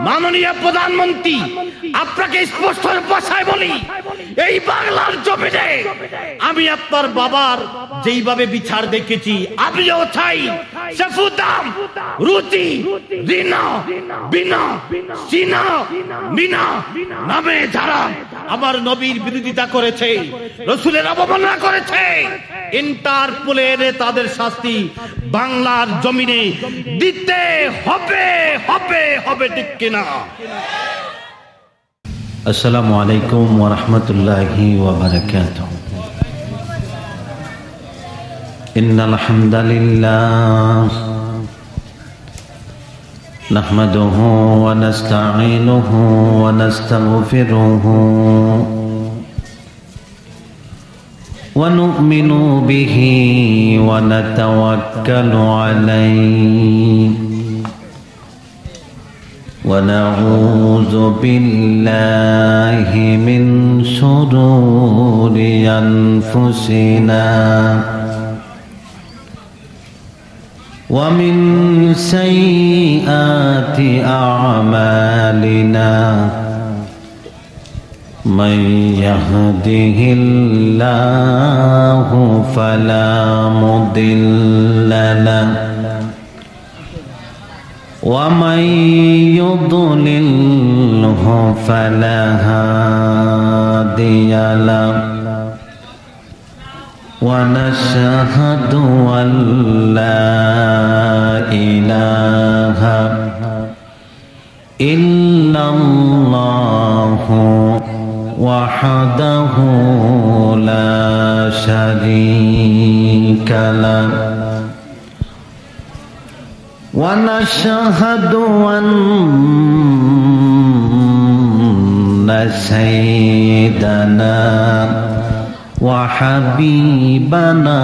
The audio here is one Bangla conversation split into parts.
মাননীয় প্রধানমন্ত্রী, আপনাকে স্পষ্ট ভাষায় বলি, এই বাংলার জমিনে আমি আপনার বাবার যেইভাবে বিচার দেখেছি, আমিও চাই সেফুদ্দাম, রুচি, রিনা, বিনা, সিনা, মিনা নামে যারা আমার নবীর বিরোধিতা করেছে, রসুলের অবমাননা করেছে, ইন্টারপোলের তাদের শাস্তি বাংলার জমিনে দিতে হবে হবে হবে, ঠিক কিনা? আসসালামু আলাইকুম ওয়া রাহমাতুল্লাহি ওয়া বারাকাতুহু। ইন্নাল হামদালিল্লাহ নাহমাদুহু ওয়া নাস্তাঈনুহু ওয়া নাস্তাগফিরুহু ওয়া নু'মিনু বিহি ওয়া নাতাওয়াক্কালু আলাইহি ونعوذ بالله من شرور أنفسنا ومن سيئات أعمالنا من يهده الله فلا مضل له ومن يضلله فلا هادي له ونشهد أن لا إله إلا الله وحده لا شريك له ونشهد أن سيدنا وحبيبنا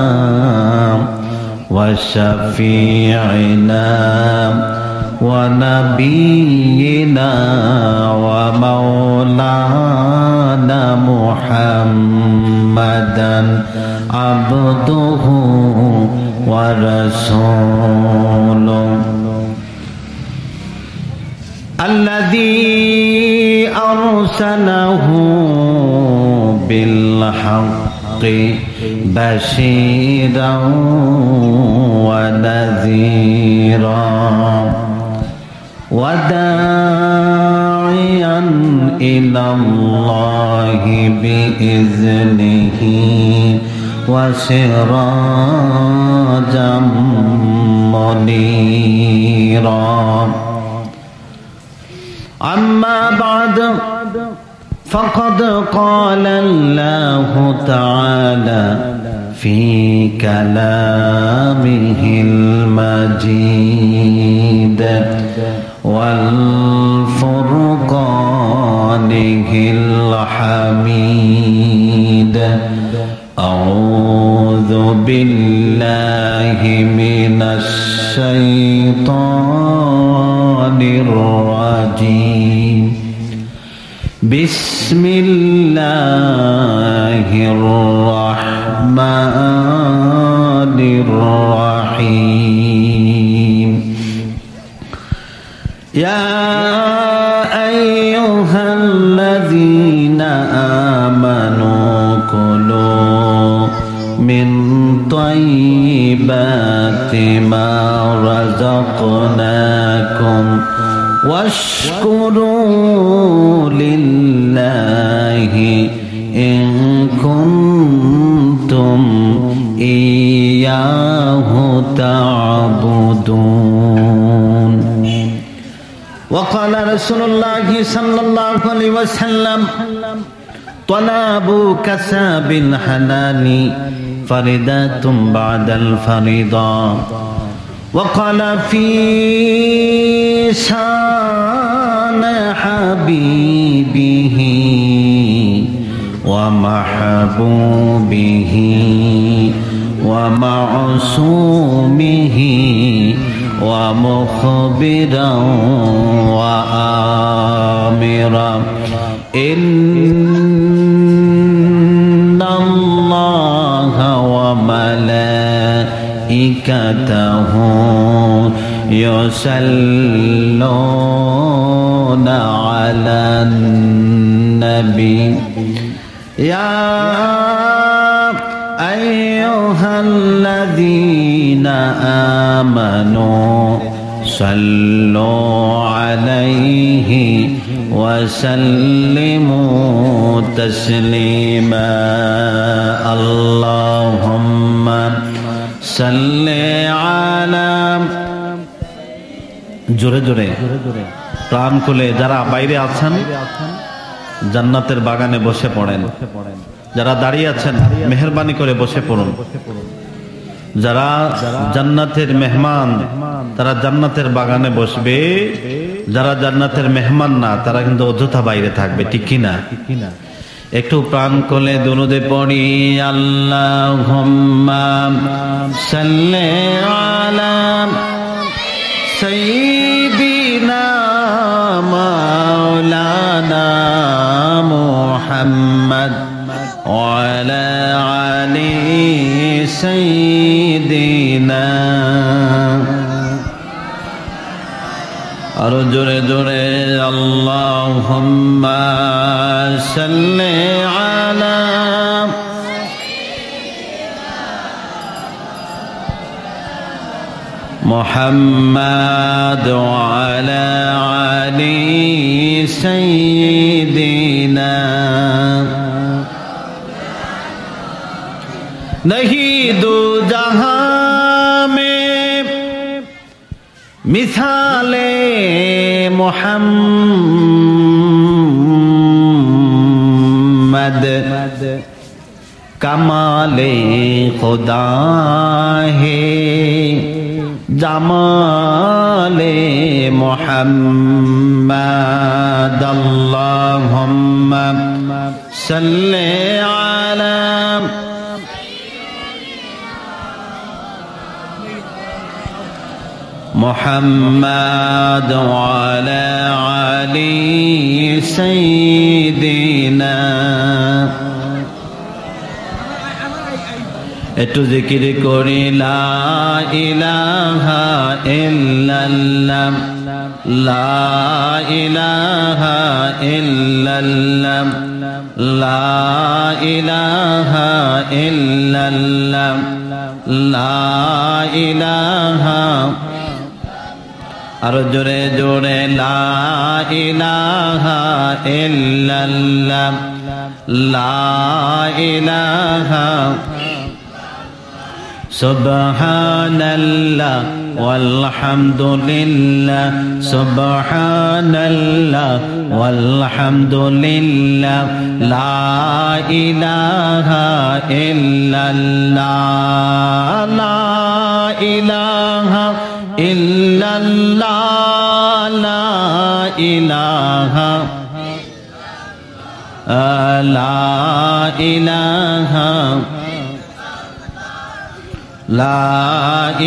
وشفيعنا ونبينا ومولانا محمدا عبده ورسوله الذي أرسله بالحق بشيرا ونذيرا وداعيا إلى الله بإذنه وسراجا منيرا. أما بعد فقد قال الله تعالى في كلامه المجيد والفرقانه الحميد: أعوذ بالله من الشيطان الرجيم. بسم الله الرحمن الرحيم. يا أيها الذين آمنوا كلوا من طيبات ما رزقناكم واشكروا لله إن كنتم إياه تعبدون. وقال رسول الله صلى الله عليه وسلم: طلب كسب الحلال فريضة بعد الفريضة. وقال في شان حبيبه ومحبوبه ومعصومه ومخبرا وآمرا: إن الله وملائكته يصلون النبي يا أيها الذين آمنوا صلوا عليه وسلموا تسليما اللهم صل على জোরে জোরে প্রাণ খুলে যারা বাইরে আছেন জান্নাতের বাগানে বসে পড়েন, যারা দাঁড়িয়ে আছেন মেহেরবানি করে বসে পড়ুন। যারা জান্নাতের মেহমান তারা জান্নাতের বাগানে বসবে, যারা জান্নাতের মেহমান না তারা কিন্তু অযথা বাইরে থাকবে, ঠিক কিনা? একটু প্রাণ খুলে দুরুদে পড়ি আল্লাহুম্মা সাল্লি আলা সাইয়্যিদিনা মাওলানা মুহাম্মদ ওয়া আলা আলি সাইয়্যিদিনা। আর জোরে জোরে আল্লাহুম্মা সাল্লি আলা মুহাম্মাদ ওয়া আলা আলি সাইয়্যিদিনা। नहीं दो जहां में मिसाले मोहम्मद कमाले खुदा है जमाले मोहम्मद अल्लाहुम्मा सल्ली अला मुहम्मद वाला अली सय्यिदिना। একটু জিকির করি লা ইলাহা ইল্লাল্লাহ লা ইলাহা ইল্লাল্লাহ লা ইলাহা ইল্লাল্লাহ লা ইলাহা। আর জোরে জোরে লা ইলাহা ইল্লাল্লাহ লা ইলাহা। সুবহানাল্লাহ ওয়ালহামদুলিল্লাহ সুবহানাল্লাহ ওয়ালহামদুলিল্লাহ লা ইলাহা ইল্লাল্লাহ লা ইলাহা ইল্লাল্লাহ লা ইলাহা লা ইলাহা লা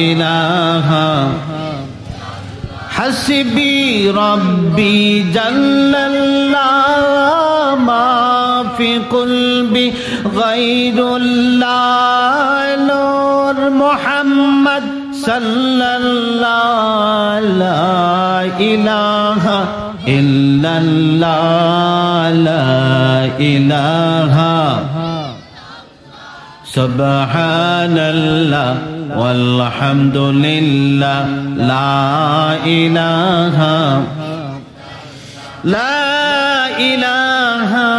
ইলাহা। হাসবি রব্বি জাল্লাল্লাহ মা ফি কলবি গায়রুল্লাহ নূর মুহাম্মদ সাল্লাল্লাহ লা ইলাহা ইল্লাল্লাহ লা ইলাহা। সুবহানাল্লাহ ওয়ালহামদুলিল্লাহ লা ইলাহা লা ইলাহা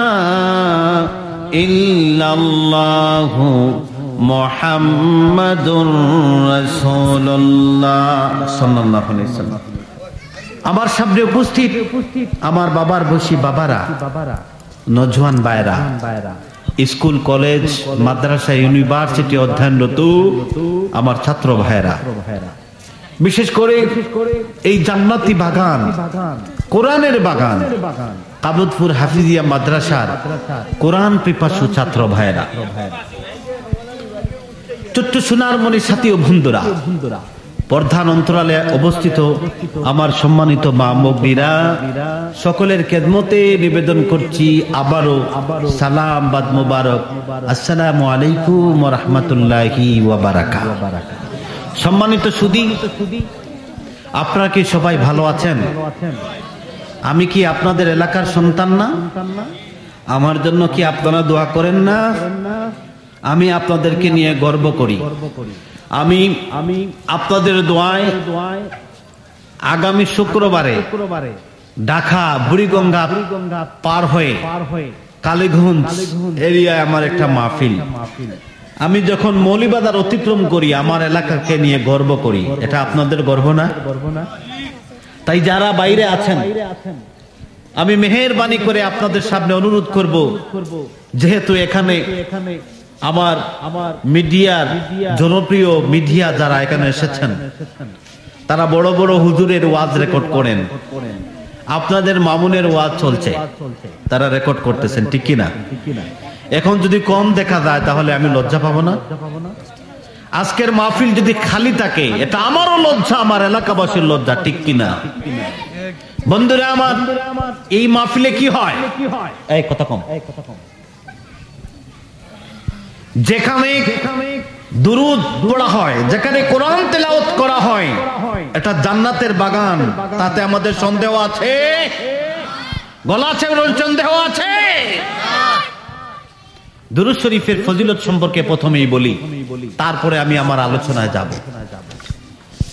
ইল্লাল্লাহ মুহাম্মাদুর রাসূলুল্লাহ সাল্লাল্লাহু আলাইহি ওয়াসাল্লাম। আমার সামনে উপস্থিত আমার বাবার বসি বাবারা, নজওয়ান ভাইরা, স্কুল কলেজ মাদ্রাসা ইউনিভার্সিটি অধ্যয়নরত আমার ছাত্র ভাইরা, বিশেষ করে এই জান্নাতি বাগান কোরআনের বাগান কাবুতপুর হাফিজিয়া মাদ্রাসার কোরআন পিপাসু ছাত্র ভাইরা, ছোট্ট সোনারমণি সাথী ও বন্ধুরা, প্রধান অন্তরালে অবস্থিত আমার সম্মানিত মা মুগনিরা, সকলের খেদমতে নিবেদন করছি আবারও সালাম বাদ মুবারক। আসসালামু আলাইকুম ওয়া রাহমাতুল্লাহি ওয়া বারাকাতুহু। সম্মানিত সুধী, আপনারা কি সবাই ভালো আছেন? আমি কি আপনাদের এলাকার সন্তান না? আমার জন্য কি আপনারা দোয়া করেন না? আমি আপনাদেরকে নিয়ে গর্ব করি। আমি আপনাদের দোয়ায় আগামী শুক্রবারে ঢাকা বুড়িগঙ্গা পার হয়ে কালীগঞ্জ এরিয়ায় আমার একটা মাহফিল। আমি যখন মৌলভীবাজার অতিক্রম করি আমার এলাকাকে নিয়ে গর্ব করি। এটা আপনাদের গর্ব না? তাই যারা বাইরে আছেন আমি মেহেরবানি করে আপনাদের সামনে অনুরোধ করব, যেহেতু এখানে আমার মিডিয়ার জনপ্রিয় মিডিয়া যারা এখানে এসেছেন তারা বড় বড় হুজুরের ওয়াজ রেকর্ড করেন, আপনাদের মামুনের ওয়াজ চলছে, তারা রেকর্ড করতেছেন, ঠিক কিনা? এখন যদি কম দেখা যায় তাহলে আমি লজ্জা পাবো না? আজকের মাহফিল যদি খালি থাকে এটা আমারও লজ্জা, আমার এলাকাবাসীর লজ্জা, ঠিক কিনা? বন্ধুরা আমার, এই মাহফিলে কি হয়? এই কথা কম। যেখানে দুরুদ পড়া হয়, যেখানে কোরআন তেলাওয়াত করা হয়, এটা জান্নাতের বাগান। তাতে আমাদের সন্দেহ আছে? গলা আছে সন্দেহ আছে? দুরূদ শরীফের ফজিলত সম্পর্কে প্রথমেই বলি, তারপরে আমি আমার আলোচনায় যাব।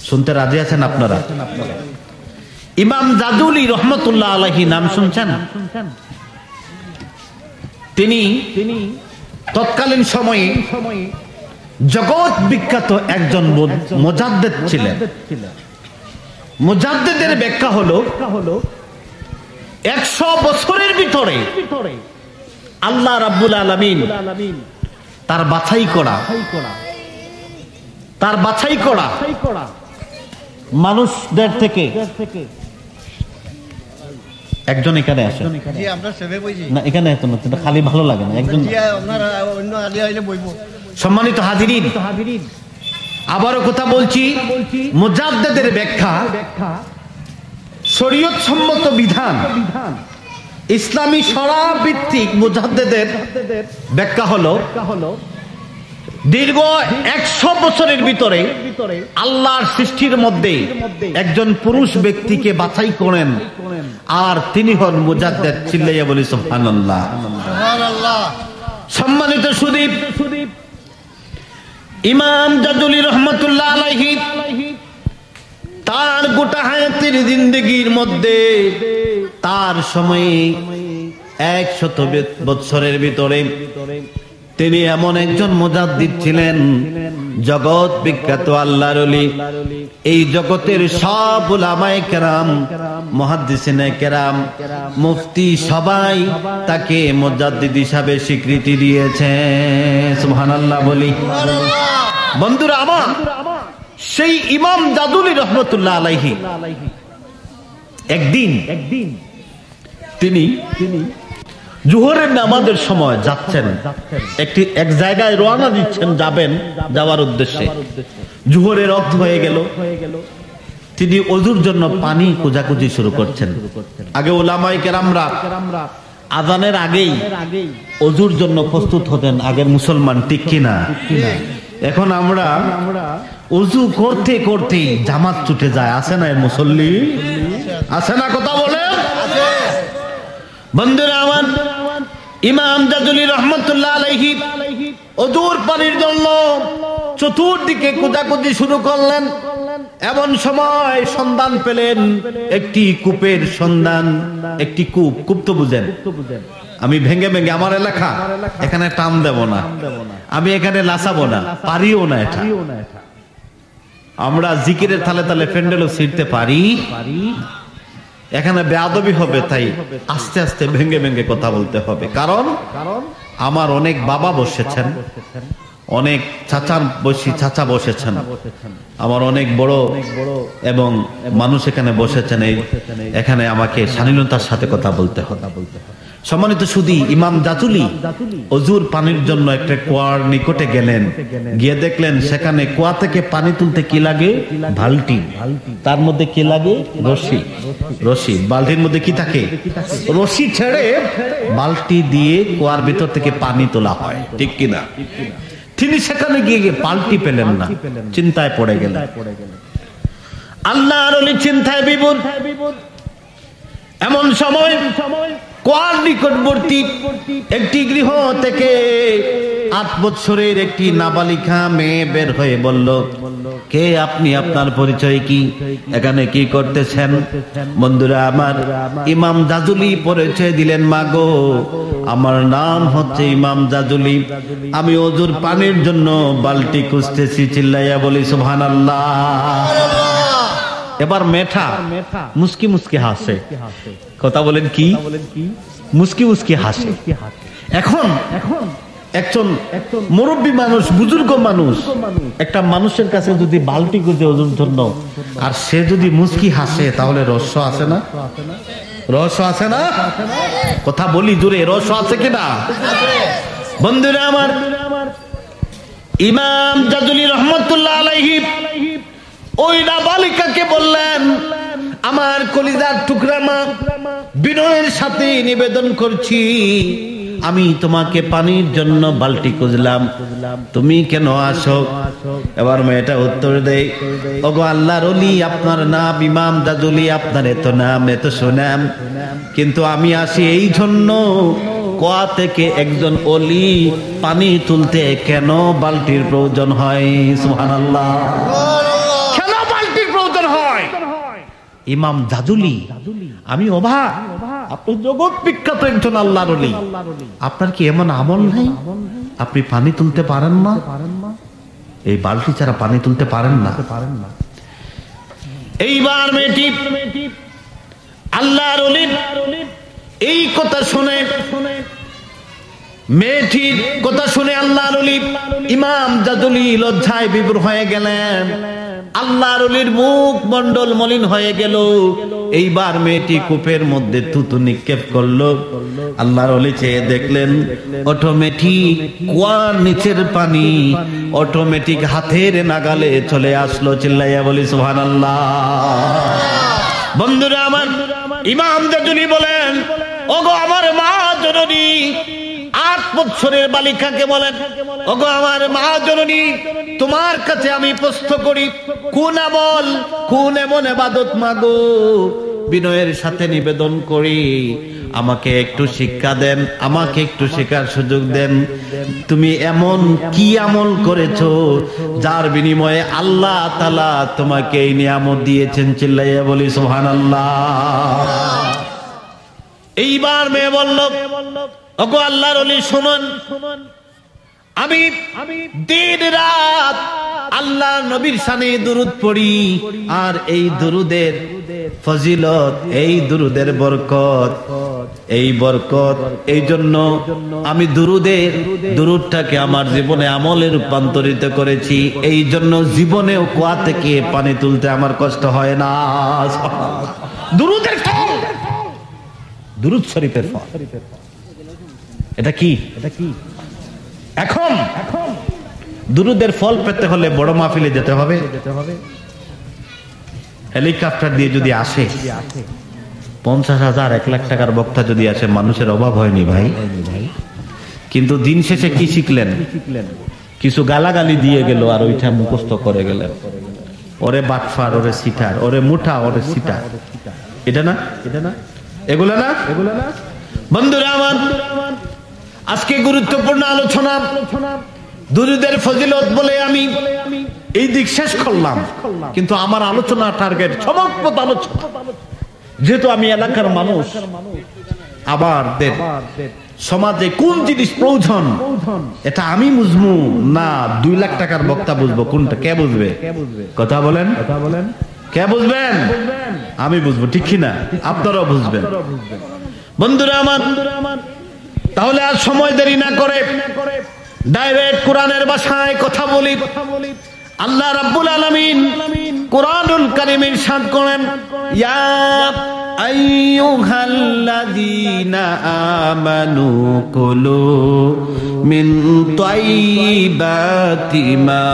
শুনতে রাজি আছেন আপনারা? ইমাম জাজুলি রহমতুল্লাহ আলাইহি নাম শুনছেন? তিনি তৎকালীন সময়ে জগৎ বিখ্যাত একজন মুজাদ্দিদ ছিলেন। মুজাদ্দিদের ব্যাখ্যা হলো 100 বছরের ভিতরে আল্লাহ রাব্বুল আলামিন তার বাছাই করা মানুষদের থেকে একজন এখানে আসে। না এখানে এত না, খালি ভালো লাগে না। একজন সম্মানিত হাজিরিন, আবারও কথা বলছি, মুজাদ্দিদের ব্যাখ্যা শরীয়ত সম্মত বিধান, ইসলামী শরীয়ত ভিত্তিক মুজাদ্দিদের ব্যাখ্যা হলো দীর্ঘ 100 বছরের ভিতরে আল্লাহর সৃষ্টির মধ্যে একজন পুরুষ ব্যক্তিকে বাছাই করেন, আর তিনি হন মুজাদ্দিদ। চিল্লাইয়া বলি সুবহানাল্লাহ। সম্মানিত সুদীপ, ইমাম জাজুলি রহমতুল্লাহ আলাইহি তার গোটা হায়াতের জিন্দেগির মধ্যে তার সময়ে 100 বছরের ভিতরে তিনি এমন একজন মুজাদ্দিদ ছিলেন, জগৎ বিখ্যাত আল্লাহর ওলি। এই জগতের সব উলামায়ে কেরাম, মুহাদ্দিসিনে কেরাম, মুফতি সবাই তাকে মুজাদ্দিদ হিসাবে স্বীকৃতি দিয়েছে। সুবহানাল্লাহ বলি। বন্ধুরা আমার, সেই ইমাম জাজুলি রহমতুল্লাহ আলাইহি একদিন তিনি জোহরের নামাজের সময় যাচ্ছেন, এক জায়গায় রওনা দিচ্ছেন, যাওয়ার উদ্দেশ্যে। জোহরের ওয়াক্ত হয়ে গেল, তিনি ওযুর জন্য পানি খোঁজাখুঁজি শুরু করছেন। আগে উলামায়ে কেরামরা আযানের আগেই ওযুর জন্য প্রস্তুত হতেন, আগের মুসলমান, ঠিক কিনা? এখন আমরা ওযু করতে করতে জামাত ছুটে যায়, আছে না? এর মুসল্লি আছে না? কথা বলে বন্ধুরা আমার, ইমাম জাজুলি রহমতুল্লাহ আলাইহি ওযুর পানির জন্য চতুর্দিকে খোঁজাখুঁজি শুরু করলেন। এমন সময় সন্ধান পেলেন একটি কূপের সন্ধান। একটি কূপ তো বুঝেন? আমি ভেঙে আমার এলাকা, এখানে টান দেব না, আমি এখানে লাসাবো না, পারিও না। এটা আমরা জিকিরের তালে তালে প্যান্ডেলও ছিঁড়তে পারি, এখানে বেয়াদবি হবে, তাই আস্তে আস্তে ভেঙে কথা বলতে হবে। কারণ আমার অনেক বাবা বসেছেন, অনেক চাচা বসেছেন, আমার অনেক বড় এবং মানুষ এখানে বসেছেন। এখানে আমাকে শালীনতার সাথে কথা বলতে হবে। সম্মানিত সুধী, ইমাম জাজুলি ওযুর পানির জন্য একটা কুয়ার নিকটে গেলেন, গিয়ে দেখলেন সেখানে কুয়া থেকে পানি তুলতে কি লাগে? বালতি। তার মধ্যে কি লাগে? রশি। বালতির মধ্যে কি থাকে? রশি ছেড়ে বালতি দিয়ে কুয়ার ভিতর থেকে পানি তোলা হয়, ঠিক কিনা? তিনি সেখানে গিয়ে বালতি পেলেন না, চিন্তায় পড়ে গেলেন। আল্লাহর ওলি চিন্তায় বিভোর। এমন সময় কুয়ার নিকটবর্তী একটি গৃহ থেকে 8 বছরের একটি নাবালিকা মেয়ে বের হয়ে বলল, কে আপনি, আপনার পরিচয় কি, এখানে কি করতেছেন? বন্ধুরা আমার, ইমাম জাজুলি পরিচয় দিলেন, মাগো আমার নাম হচ্ছে ইমাম জাজুলি, আমি ওযুর পানির জন্য বালতি খুঁজতেছি। চিল্লাইয়া বলি সুবহানাল্লাহ। এবার মেঠা মুস্কি মুস্কি হাসে। কথা বলেন কি? মুস্কি মুস্কি হাসে। এখন একজন মুরব্বী মানুষ, বুজুর্গ মানুষ, একটা মানুষের কাছে যদি বালতি খুঁজে ওজুর জন্য, আর সে যদি মুস্কি হাসে, তাহলে রহস্য আছে না? রহস্য আছে না? কথা বলি জোরে, রহস্য আছে কিনা? বন্ধুরা আমার, ইমাম জাজুলি রহমতুল্লাহ আলাইহি ওই নাবালিকাকে বললেন, আমার কলিজার টুকরা মা, বিনয়ের সাথে নিবেদন করছি, আমি তোমাকে পানির জন্য বালতি খুঁজলাম, তুমি কেন আসো? এবার মেয়েটা উত্তর দেয়, ওগো আল্লাহর ওলি, আপনার নাম ইমাম জাজুলি, আপনার এত নাম, এত সুনাম, কিন্তু আমি আসি এই জন্য, কুয়া থেকে একজন ওলি পানি তুলতে কেন বালতির প্রয়োজন হয়? সুবহানাল্লাহ। কেন বালতির প্রয়োজন হয়? ইমাম জাজুলি, আমি অবাক, আপনি জগৎ বিখ্যাত একজন আল্লাহর ওলি, আপনার কি এমন আমল নাই? আপনি পানি তুলতে পারেন না? এই বালতি ছাড়া পানি তুলতে পারেন না? এইবার মেয়েটি আল্লাহর ওলি এই কথা শুনে, মেয়েটির কথা শুনে আল্লাহর ওলি ইমাম জাজুলি লজ্জায় বিভোর হয়ে গেলেন। আল্লাহর ওলির মুখ মন্ডল মলিন হয়ে গেল। এইবার মেয়েটি কূপের মধ্যে থুতু নিক্ষেপ করলো। আল্লাহর ওলি চেয়ে দেখলেন, অটোমেটিক কুয়ার নিচের পানি অটোমেটিক হাতের নাগালে চলে আসলো। চিল্লাইয়া বলি সুবহানাল্লাহ। বন্ধুরা আমার, ইমাম জাজুলি বলেন, ওগো আমার মা জননী, 8 বছরের বালিকাকে বলেন, ওগো আমার মা জননী, তোমার কাছে আমি প্রশ্ন করি, কোন আমল, কোন এমন ইবাদত মাগো, বিনয়ের সাথে নিবেদন করি, আমাকে একটু শিক্ষা দেন, আমাকে একটু শেখার সুযোগ দেন। তুমি এমন কি আমল করেছো যার বিনিময়ে আল্লাহ তাআলা তোমাকে এই নিয়ামত দিয়েছেন? চিল্লাইয়া বলি সুবহানাল্লাহ। এইবার মেয়ে বলল, ওগো আল্লাহর ওলি শুনুন, আমি দিন রাত আল্লাহ নবীর শানে দুরূদ পড়ি, আর এই দুরূদের ফজিলত, এই দুরূদের বরকত, এই বরকত, এই জন্য আমি দুরূদটাকে আমার জীবনে আমলে রূপান্তরিত করেছি। এই জন্য জীবনেও কুয়া থেকে পানি তুলতে আমার কষ্ট হয় না। দুরূদের ফল, দুরূদ শরীফের ফল। এটা কি? এখন দুরূদের ফল পেতে হলে বড় মাহফিলে যেতে হবে। হেলিকপ্টার দিয়ে যদি আসে 50,000 1 লাখ টাকার বক্তা যদি আসে, মানুষের অভাব হয়নি ভাই। কিন্তু দিন শেষে কি শিখলেন? কিছু গালাগালি দিয়ে গেল, আর ওইটা মুখস্থ করে গেলেন। ওরে বাটফার, ওরে সিটার, ওরে মুঠা, ওরে সিটার। এটা না, এগুলা না। বন্ধুরা আমার, আজকে গুরুত্বপূর্ণ আলোচনা দুরূদের ফজিলত বলে আমি এই দিক শেষ করলাম, কিন্তু আমার আলোচনা টার্গেট চমকপ্রদ আলোচনা। যেহেতু আমি এলাকার মানুষ, আবার সমাজে কোন জিনিস প্রয়োজন এটা আমি বুঝবো না 2 লাখ টাকার বক্তা বুঝবো? কোনটা কে বুঝবে? কথা বলেন, কে বুঝবেন? আমি বুঝবো, ঠিক কিনা? আপনারাও বুঝবেন। বন্ধুরা আমার, তাহলে আর সময় দেরি না করে ডাইরেক্ট কোরআনের ভাষায় কথা বলি। আল্লাহ রাব্বুল আলামিন কোরআনুল কারীমে ইরশাদ করেন, ইয়া আইয়ুহাল্লাযীনা আমানু কুলু মিন তাইয়্যিবাতি মা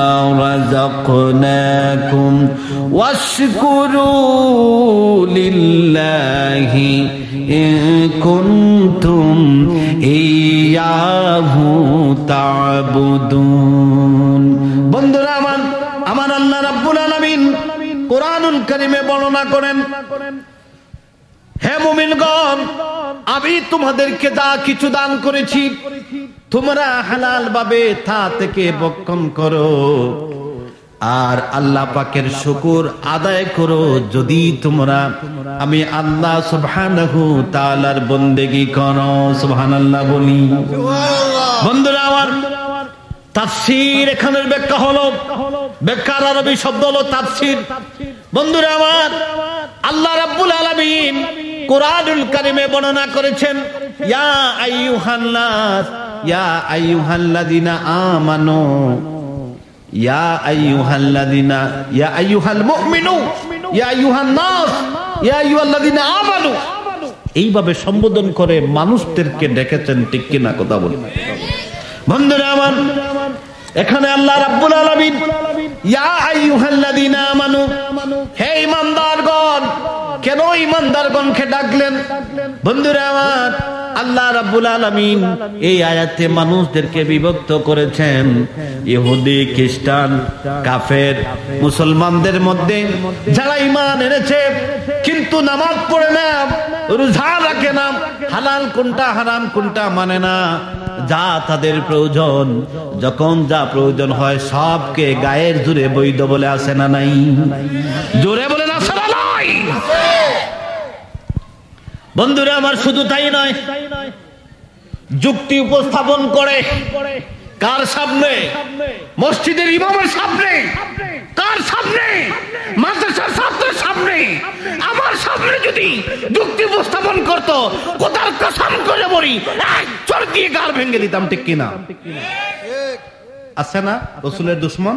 রাযাকনাকুম ওয়াশকুরু লিল্লাহি ইন কুনতুম ইয়াহু তা'বুদুন। বন্ধুরা আমার আল্লাহ রাব্বুল আলামিন কোরআনুল কারীমে বর্ণনা করেন, হে মুমিনগণ, আমি তোমাদেরকে যা কিছু দান করেছি তোমরা হালাল ভাবে তা থেকে ভক্ষণ করো আর আল্লাহ পাকের শুকর আদায় করো যদি তোমরা আমি আল্লাহ সুবহানাহু তাআলার বন্দেগী করো। সুবহানাল্লাহ বলি। বন্ধুরা আমার, তাফসীর এখানের ব্যাখ্যা হলো, ব্যাখ্যার আরবি শব্দ হলো তাফসীর। বন্ধুরা আমার, আল্লাহ রাব্বুল আলামিন কোরআনুল কারীমে বর্ণনা করেছেন, ইয়া আইয়ুহান নাস, ইয়া আইয়ুহাল্লাযিনা আমানু, ইয়া আইয়ুহাল্লাযিনা, ইয়া আইয়ুহাল মুমিনু, ইয়া আইয়ুহান নাস, ইয়া আইয়ুহাল্লাযিনা আমানু, এইভাবে সম্বোধন করে মানুষদেরকে ডেকেছেন। ঠিক কিনা কথা বলুন বন্ধুরা আমার। এখানে আল্লাহ রাব্বুল আলামিন ইয়া আইয়ুহাল্লাযিনা আমানু, হে ঈমানদারগণ, কেন ঈমানদারগণকে ডাকলেন? বন্ধুরা আমার, আল্লাহ রাব্বুল আলামিন এই আয়াতে মানুষদেরকে বিভক্ত করেছেন ইহুদি, খ্রিস্টান, কাফের, মুসলমানদের মধ্যে যারা ঈমান এনেছে কিন্তু নামাজ পড়ে না, রোজা রাখে না, হালাল কোনটা হারাম কোনটা মানে না, যা তাদের প্রয়োজন, যখন যা প্রয়োজন হয় সবকে গায়ের জোরে বৈধ বলে আসে না নাই? জোরে বলে না আসে না নাই? বন্ধুরা আমার, শুধু তাই নয়, যুক্তি উপস্থাপন করে কার সামনে? মসজিদের ইমামের সামনে। কার সামনে? মাদ্রাসার ছাত্রের সামনে। আমার সামনে যদি যুক্তি উপস্থাপন করতো, কোথার কসম করে বলি চোর দিয়ে গাল ভেঙে দিতাম। ঠিক কিনা? আছে না রাসূলের দুশমন?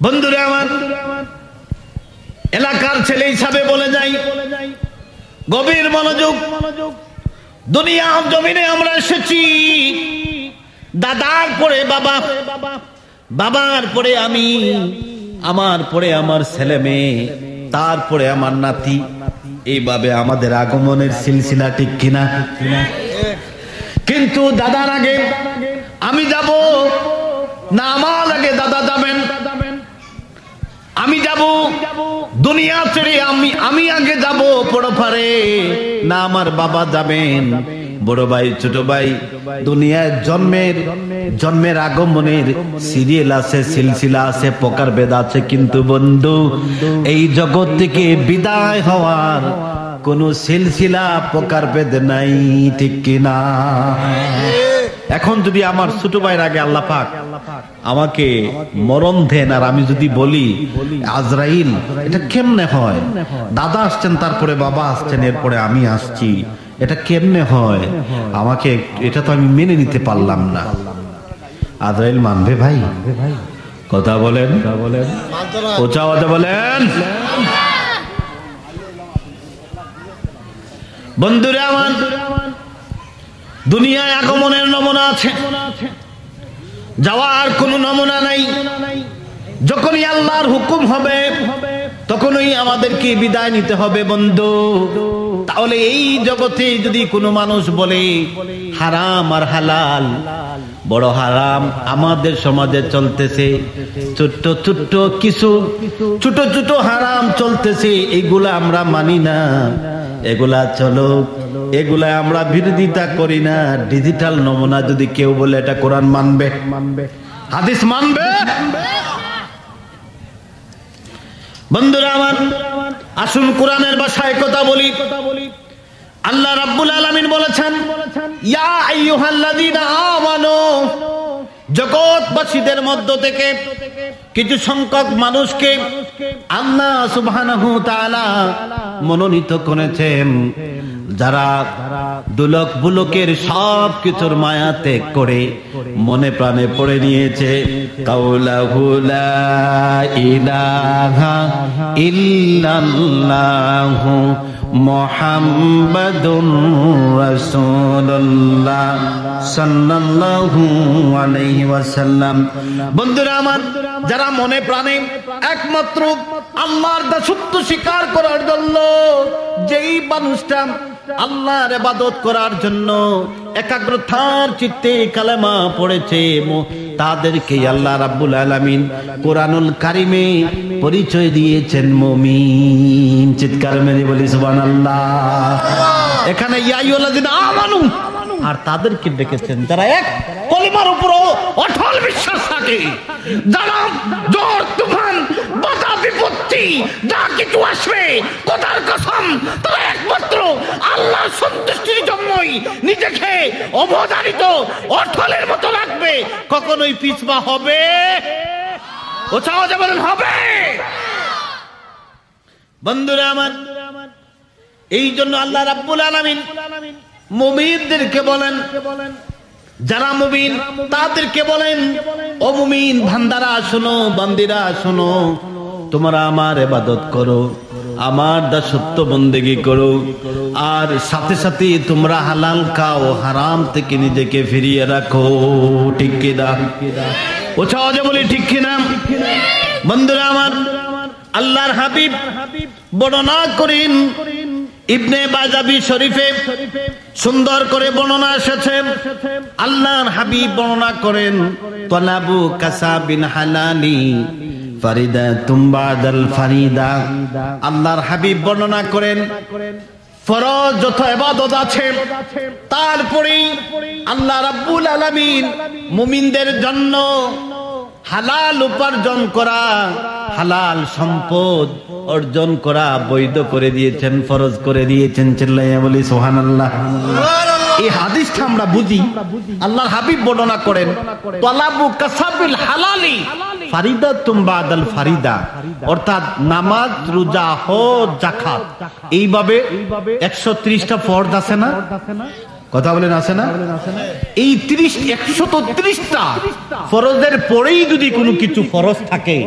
বন্ধুরা আমার, এলাকার ছেলে হিসাবে বলে যাই, গভীর মনোযোগ। দুনিয়া জমিনে আমরা এসেছি, দাদার পরে বাবা, বাবার পরে আমি, আমার পরে আমার ছেলে মেয়ে, তারপরে আমার নাতি, এইভাবে আমাদের আগমনের সিলসিলা। ঠিক কিনা? কিন্তু দাদার আগে আমি যাব না, আমার আগে দাদা যাবেন? আমি যাব দুনিয়া ছেড়ে, আমি আগে যাব পরপারে, না আমার বাবা যাবেন? বড় ভাই, ছোট ভাই, দুনিয়ায় জন্মের আগমনের সিরিয়াল আছে, সিলসিলা আছে, প্রকার ভেদ আছে, কিন্তু বন্ধু এই জগৎ থেকে বিদায় হওয়ার কোন সিলসিলা প্রকার ভেদ নাই। ঠিক কিনা? এখন যদি আমার ছোট ভাইয়ের আগে আল্লাহ পাক আমাকে মরণ দেন আর আমি যদি বলি আজরাইল, এটা কেমনে হয়? দাদা আসছেন, তারপরে বাবা আসছেন, এরপরে আমি আসছি, এটা কেমনে হয়? আমাকে এটা তো আমি মেনে নিতে পারলাম না। আজরাইল মানবে ভাই? কথা বলেন, উঁচা আওয়াজে বলেন। বন্ধুরা আমার, দুনিয়ায় আগমনের নমুনা আছে, যাওয়ার কোনো নমুনা নাই। যখনই আল্লাহর হুকুম হবে তখনই আমাদেরকে বিদায় নিতে হবে বন্ধু। তাহলে এই জগতে যদি কোনো মানুষ বলে হারাম আর হালাল, বড় হারাম আমাদের সমাজে চলতেছে, ছোট্ট ছোট্ট কিছু ছোট ছোট হারাম চলতেছে, এগুলা আমরা মানি না, এগুলা চলো, এগুলা আমরা বিরোধিতা করি না। ডিজিটাল নমুনা যদি কেউ বলে এটা কোরআন মানবে, হাদিস মানবে? বন্ধুরা আমার, আসুন কোরআনের ভাষায় কথা বলি। আল্লাহ রাব্বুল আলামিন বলেছেন, ইয়া আইয়ুহাল্লাযীনা আমানু, জগৎবাসীদের মধ্য থেকে কিছু সংখ্যক মানুষকে আল্লাহ সুবহানাহু তাআলা মনোনীত করেছেন, যারা দুলক বুলকের সব কিছুর মায়া ত্যাগ করে মনে প্রাণে পড়ে নিয়েছে কাউলাহু লা ইলাহা ইল্লাল্লাহু মুহাম্মাদুর রাসূলুল্লাহ সাল্লাল্লাহু আলাইহি ওয়াসাল্লাম। বন্ধুরা আমার, যারা মনে প্রাণে একমাত্র আল্লাহর দাসত্ব স্বীকার করার জন্য, যেই মানুষটা আল্লাহর ইবাদত করার জন্য একাগ্রতার চিত্তে কালেমা পড়েছে, তাদেরকে আল্লাহ রাব্বুল আলামিন কোরআনুল কারীমে পরিচয় দিয়েছেন মুমিন। চিৎকার মেরে বলি সুবহানাল্লাহ। এখানে ইয়া আইয়ুহাল্লাযিনা আমানু আর তাদেরকে ডেকেছেন যারা এক কলিমার উপর অটল বিশ্বাস থাকে, যারা ঝড় তুফান বাধা বিপত্তি যা কিছু আসবে খোদার কসম তারা একমাত্র আল্লাহর সন্তুষ্টির জন্যই নিজেকে অবধারিত অটলের মতো রাখবে, কখনোই পিছপা হবে ও চাওয়া যাবে না, হবে। বন্ধুরা আমার, এই জন্য আল্লাহ রাব্বুল আলামিন মুমিনদেরকে বলেন, যারা মুমিন তাদেরকে বলেন, ও মুমিন বান্দারা শোনো, বান্দিরা শোনো, তোমরা আমার ইবাদত করো, আমার দাসত্ব বন্দেগী করো, আর সাথে সাথে তোমরা হালাল খাও, হারাম থেকে নিজেকে ফিরিয়ে রাখো। ঠিক কিনা? ও চাওয়া বলি ঠিক কিনা? বন্ধুরা আমার, আল্লাহর হাবিব বর্ণনা করেন, ইবনে বাজাবি শরীফে সুন্দর করে বর্ণনা এসেছে। আল্লাহর হাবিব বর্ণনা করেন, তলাবু কাসাবিন হালালি ফারিদাতুম বাদাল ফারিদা। আল্লাহর হাবিব বর্ণনা করেন, ফরজ যত ইবাদত আছে তারপরেই আল্লাহ রাব্বুল আলামিন মুমিনদের জন্য হালাল উপার্জন করা, হালাল সম্পদ অর্জন করা বৈধ করে দিয়েছেন, ফরজ করে দিয়েছেন। চিল্লাইয়া বলি সুবহানাল্লাহ। এই হাদিসটা আমরা বুঝি, আল্লাহর হাবিব বর্ণনা করেন, তালাবু কাসাবিল হালালি ফারিদাতুম বাদাল ফারিদা, অর্থাৎ নামাজ, রোজা, হজ, যাকাত, এইভাবে 130টা ফরজ আছে না? কথা বলেন আছে না? এই 130টা ফরজের পরেই যদি কোনো কিছু ফরজ থাকে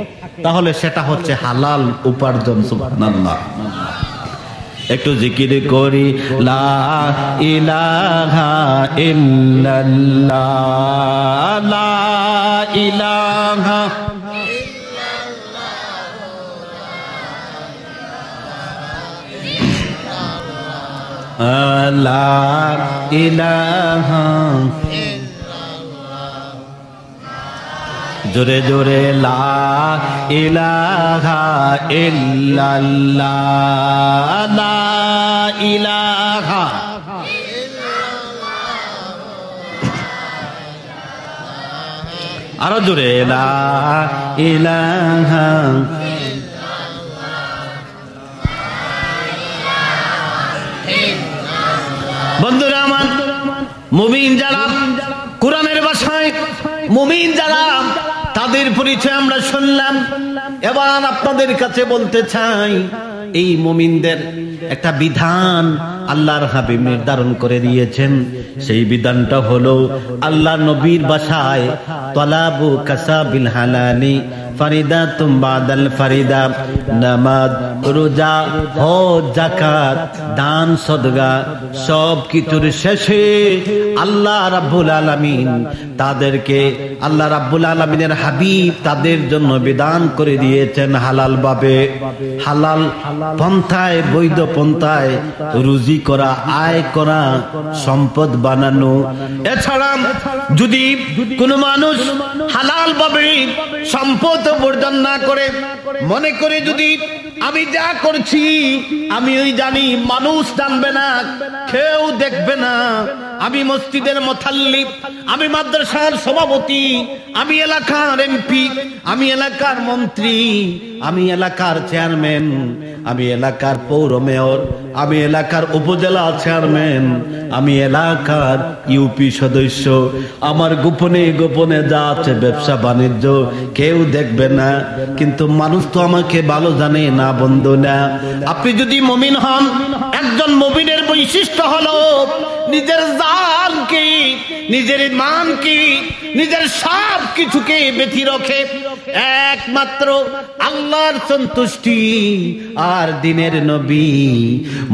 তাহলে সেটা হচ্ছে হালাল উপার্জন। সুবহানাল্লাহ। একটু জিকির করি, লা ইলাহা ইল্লাল্লাহ, লা ইলাহা লা ইলাহা, জোরে জোরে লা ইলাহা ইল্লাল্লাহ, লা ইলাহা। আরো জোরে লা ইলাহা। বন্ধুরা আমার, মুমিন যারা, কোরআনের ভাষায় মুমিন যারা, তাদের পরিচয় আমরা শুনলাম। এবার আপনাদের কাছে বলতে চাই, এই মুমিনদের একটা বিধান আল্লাহর হাবিব নির্ধারণ করে দিয়েছেন। সেই বিধানটা হলো আল্লাহ নবীর ভাষায় তালাবু কাসাবিল হালালি ফারিদাতুম বাদাল ফারিদা, নামাজ, রোজা, হজ, যাকাত, দান, সদকা সব কিছুর শেষে আল্লাহ রাব্বুল আলামিন তাদেরকে, আল্লাহ রাব্বুল আলামিনের হাবিব তাদের জন্য বিধান করে দিয়েছেন হালাল ভাবে, হালাল পন্থায়, বৈধ পন্থায় রুজি করা, আয় করা, সম্পদ বানানো। এছাড়া যদি কোনো মানুষ হালাল ভাবে সম্পদ উপার্জন না করে, মনে করে যদি আমি যা করছি আমি ওই জানি, মানুষ জানবে না, কেউ দেখবে না, আমি মসজিদের মুতাল্লি, আমি মাদ্রাসার সভাপতি, আমি এলাকার এমপি, আমি এলাকার মন্ত্রী, আমি এলাকার চেয়ারম্যান, আমি এলাকার পৌর মেয়র, আমি এলাকার উপজেলা চেয়ারম্যান, আমি এলাকার ইউপি সদস্য, আমার গোপনে গোপনে যা আছে ব্যবসা বাণিজ্য কেউ দেখবে না, কিন্তু মানুষ তো আমাকে ভালো জানে না। বন্ধু না, আপনি যদি মুমিন হন, একজন মুমিনের বৈশিষ্ট্য হলো নিজের জানকে, নিজের ইমানকে, নিজের সব কিছুকে বেঁধে রাখে একমাত্র আল্লাহর সন্তুষ্টি আর দিনের নবী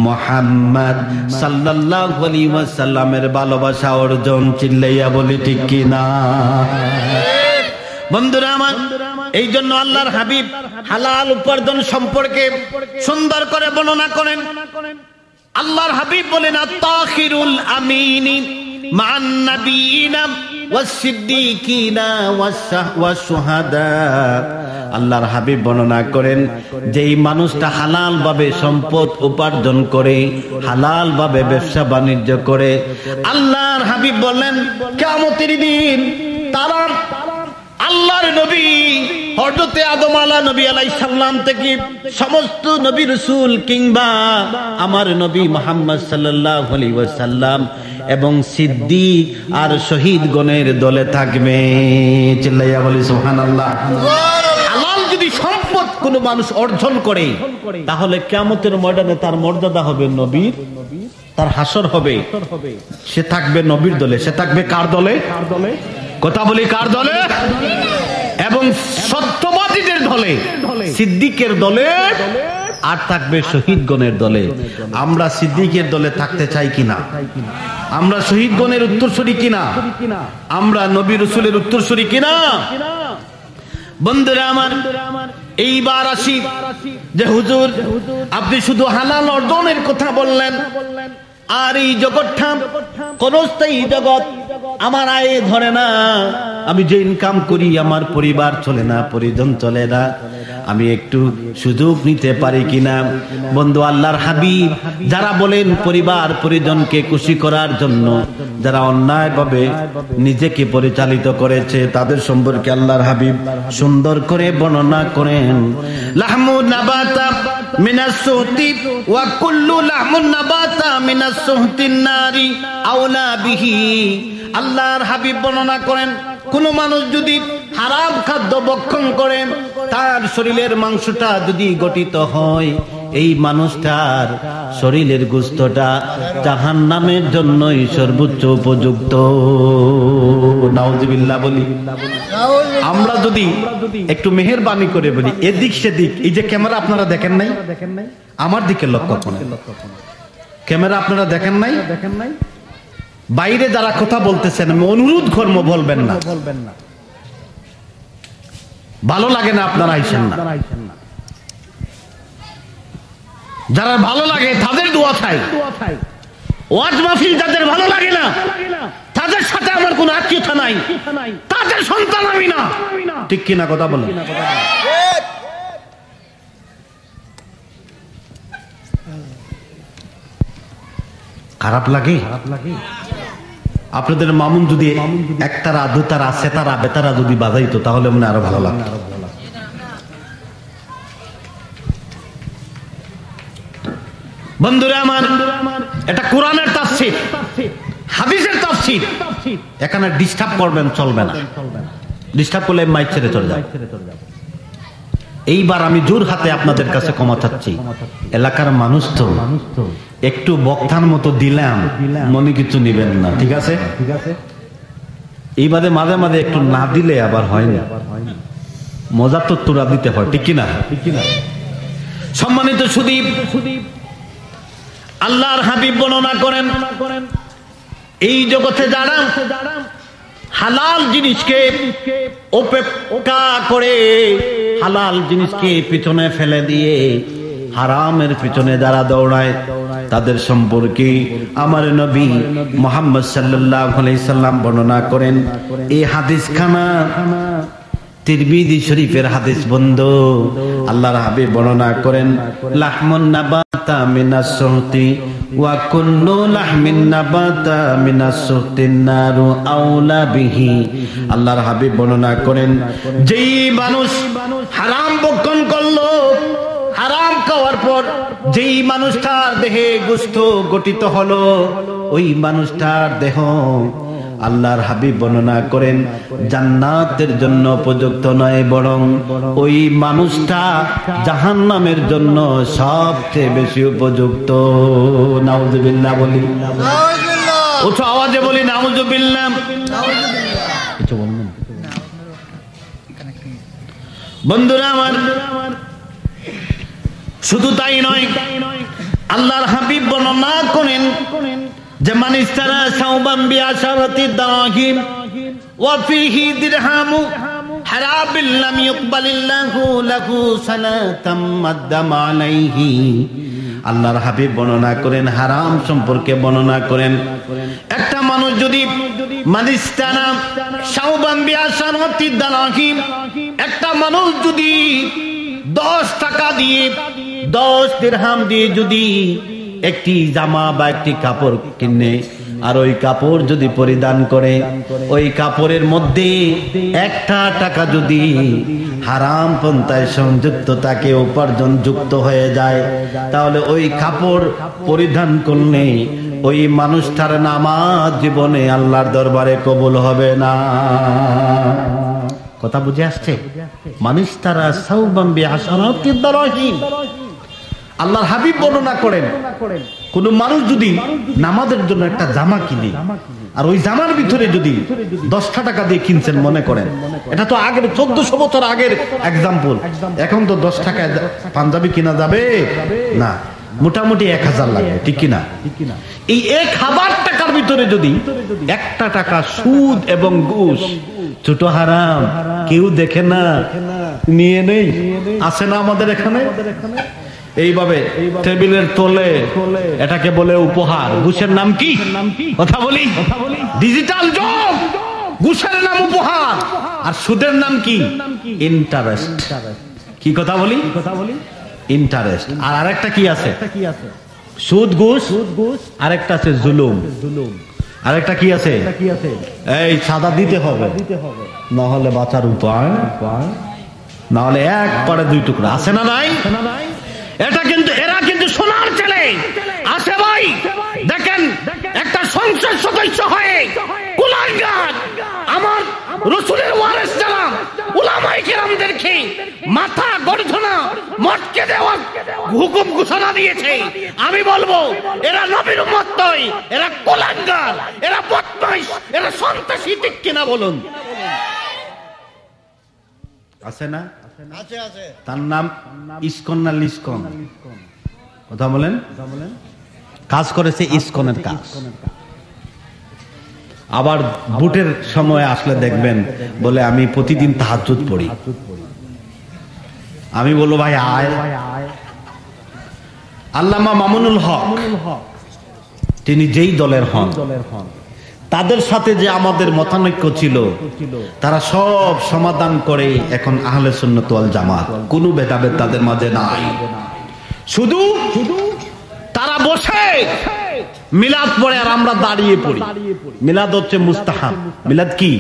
মুহাম্মদ সাল্লাল্লাহু আলাইহি ওয়াসাল্লামের ভালোবাসা অর্জন। চিল্লাইয়া বলি ঠিক কিনা? বন্ধুরা আমার, এই জন্য আল্লাহর হাবিব হালাল উপার্জন সম্পর্কে সুন্দর করে বর্ণনা করেন। আল্লাহর হাবিব বলেন, আত-তাহিরুল আমিন মান নাবিয়িনা ওয়াস-সিদ্দীকিনা ওয়াস-শুহাদা। আল্লাহর হাবিব বর্ণনা করেন যেই মানুষটা হালাল ভাবে সম্পদ উপার্জন করে, হালাল ভাবে ব্যবসা বাণিজ্য করে, আল্লাহর হাবিব বললেন কিয়ামতের দিন তারা আল্লাহর নবী হযরতে আদম নবী আলাইহিস সালাম থেকে সমস্ত নবী রাসূল কিংবা আমার নবী মুহাম্মদ সাল্লাল্লাহু আলাইহি ওয়াসাল্লাম এবং সিদ্দিক আর শহীদগণের দলে থাকবে। চিল্লাইয়া বলি সুবহানাল্লাহ। হালাল যদি সম্পদ কোনো মানুষ অর্জন করে তাহলে কিয়ামতের ময়দানে তার মর্যাদা হবে নবীর, তার হাসর হবে, সে থাকবে নবীর দলে। সে থাকবে কার দলে? কথা বলি কার দলে? এবং সত্যবাদীদের দলে, সিদ্দিকের দলে, আর থাকবে শহীদগণের দলে। আমরা সিদ্দিকের দলে থাকতে চাই কিনা? আমরা শহীদগণের উত্তরসূরি কিনা? আমরা নবী রাসূলের উত্তরসূরি কিনা? বন্ধুরা আমার, এইবার আসি যে হুজুর আপনি শুধু হালাল অর্জনের কথা বললেন, আর এই জগৎটা ক্ষণস্থায়ী জগৎ, আমার আয়ে ধরে না, আমি যে ইনকাম করি আমার পরিবার চলে না, পরিজন চলে না, আমি একটু সুযোগ নিতে পারি কিনা? বন্ধু, আল্লাহর হাবিব যারা বলেন পরিবার পরিজনকে খুশি করার জন্য যারা অন্যায়ভাবে নিজেকে পরিচালিত করেছে তাদের সম্পর্কে আল্লাহর হাবিব সুন্দর করে বর্ণনা করেন। লাহমুন নাবাতা মিনাস সুহতি ওয়া কুল্লু লাহমুন নাবাতা মিনাস সুহতিন নারি আওলা বিহি। আল্লাহর হাবিব বর্ণনা করেন কোন মানুষ যদি হারাম খাদ্য ভক্ষণ করে তার শরীরের মাংসটা যদি গঠিত হয়, এই মানুষটার শরীরের গোশতটা জাহান্নামের জন্যই সর্বোচ্চ উপযুক্ত। নাউজুবিল্লাহ বলি। আমরা যদি একটু মেহেরবানি করে বলি, এদিক সেদিক, এই যে ক্যামেরা আপনারা দেখেন নাই, আমার দিকে লক্ষ্য করেন, ক্যামেরা আপনারা দেখেন নাই, বাইরে যারা কথা বলতেছেন আমি অনুরোধ করব বলবেন না, ভালো লাগে না আপনারা আইছেন না। যারা ভালো লাগে তাদের দোয়া চাই। ওয়াজ মাহফিল যাদের ভালো লাগে না তাদের সাথে আমার কোনো আত্মীয়তা নাই, তাদের সন্তান আমি না। ঠিক কিনা কথা বলেন? খারাপ লাগে? আপনাদের মামুন যদি একতারা দুতারা সেতারা বেতারা যদি বাজাইতো তাহলে মনে আরো ভালো লাগতো। বন্ধুরা আমার, এটা কোরআনের তাফসীর, হাদিসের তাফসীর, এখানে ডিস্টার্ব করবেন চলবে না। ডিস্টার্ব করলে মাইক ছেড়ে চলে যাবে। এইবার আমি জোর হাতে আপনাদের কাছে ক্ষমা চাচ্ছি, এলাকার মানুষ তো একটু বক্তার মতো দিলাম, মনে কিছু নিবেন না, ঠিক আছে? এইবারে মাঝে মাঝে একটু না দিলে আবার হয় না, মজা তো তোরা দিতে হয়, ঠিক কিনা? সম্মানিত সুদীপ, আল্লাহর হাবিব বর্ণনা করেন এই জগতে যারা হালাল জিনিসকে উপেক্ষা করে, হালাল জিনিসকে পিছনে ফেলে দিয়ে হারামের পিছনে যারা দৌড়ায় তাদের সম্পর্কে আমার নবী মুহাম্মদ সাল্লাল্লাহু আলাইহি সাল্লাম বর্ণনা করেন। এই হাদিস খানা তিরমিজি শরীফের হাদিস বন্ধু। আল্লাহর হাবিব বর্ণনা করেন লাহমুন নাবাতা মিনাস সুহতি ওয়া কুল্লু লাহমিন নাবাতা মিনাস সুহতিন নারু আওলা বিহি। আল্লাহর হাবিব বর্ণনা করেন যেই মানুষ হারাম ভক্ষণ করলো, হারাম খাওয়ার পর যেই মানুষটার দেহে গোশত গঠিত হলো, ওই মানুষটার দেহ আল্লাহর হাবিব বর্ণনা করেন জান্নাতের জন্য উপযুক্ত নয়, বরং ওই মানুষটা জাহান্নামের জন্য সবচেয়ে বেশি উপযুক্ত। নাউজুবিল্লাহ বলি, উচ্চ আওয়াজে বলি নাউজুবিল্লাহ। কিছু বলবেন বন্ধুরা আমার? শুধু তাই নয়, আল্লাহর হাবিব বর্ণনা করেন যে মান ইস্তারা সাওবান বিআশারাতি দারাহিম ওয়া ফীহি দিরহামু হারাবিল লাম ইকবালিল্লাহু লাহু সালাতাম মাদ্দাম আলাইহি। আল্লাহর হাবিব বর্ণনা করেন, হারাম সম্পর্কে বর্ণনা করেন, একটা মানুষ যদি মানিস্তানা শাওবান বিআশারাতি দারাহিম, একটা মানুষ যদি 10 টাকা দিয়ে 10 দিরহাম দিয়ে যদি একটি জামা বা একটি কাপড় কিনে, আর ওই কাপড় যদি পরিধান করে, ওই কাপড়ের মধ্যে একটা টাকা যদি হারাম পন্থায় সংযুক্ত তাকে উপার্জন যুক্ত হয়ে যায়, তাহলে ওই কাপড় পরিধান করলে ওই মানুষটার নামাজ জীবনে আল্লাহর দরবারে কবুল হবে না। কথা বুঝে আসছে? মানুষ তারা সাওবাম বিআশারাতি দারাহিম। আল্লাহর হাবিব বর্ণনা করেন, কোন মানুষ যদি নামাজের জন্য একটা জামা কিনে, আর ওই জামার ভিতরে যদি 10 টাকা দিয়ে কিনছেন, মনে করেন এটা তো আগের 1400 বছর আগের এক্সাম্পল, এখন তো 10 টাকায় পাঞ্জাবি কিনা যাবে না, মোটামুটি 1000 লাগবে, ঠিক কিনা? এই 1000 টাকার ভিতরে যদি একটা টাকা সুদ এবং ঘুষ, ছোট হারাম, কেউ দেখে না, নিয়ে নেই, আছে না আমাদের এখানে? এইভাবে টেবিলের তলে এটাকে বলে উপহার। ঘুষের নাম কি? কথা বলি, ডিজিটাল যুগ, ঘুষের নাম উপহার, আর সুদের নাম কি? ইন্টারেস্ট। কি কথা বলি? ইন্টারেস্ট। আর আরেকটা কি আছে? সুদ, ঘুষ, আরেকটা আছে জুলুম। আরেকটা কি আছে? এই সাদা দিতে হবে, না হলে বাঁচার উপায়, না হলে এক পাড়ে 2 টুকরা, আছে না নাই? এটা কিন্তু এরা কিন্তু সোনার ছেলে আছে ভাই। দেখেন একটা সংসদ সদস্য হয়ে কুলাঙ্গার আমার রাসূলের ওয়ারিস যারা উলামায়ে কেরামদেরকে মাথা গর্ধনা মটকে দেওয়ার হুকুম ঘোষণা দিয়েছে, আমি বলবো এরা নবীর উম্মত নয়, এরা কুলাঙ্গার, এরা বদমাইশ, এরা সন্ত্রাসী, ঠিক কিনা বলুন? আছে না? তার নাম ইসকন না লিসকন? কথা বলেন। কাজ করেছে ইসকনের কাজ। আবার ভোটের সময় আসলে দেখবেন বলে আমি প্রতিদিন তাহাজ্জুদ পড়ি। আমি বলবো ভাই আয়। আল্লামা মামুনুল হক তিনি যেই দলের হন, তাদের সাথে যে আমাদের মতানৈক্য ছিল তারা সব সমাধান করে এখন আহলে সুন্নাত ওয়াল জামাত, কোনো ভেদাভেদ তাদের মাঝে নাই। শুধু তারা বসে মিলাদ পড়ে আর আমরা দাঁড়িয়ে পড়ি। মিলাদ হচ্ছে মুস্তাহাব। মিলাদ কি?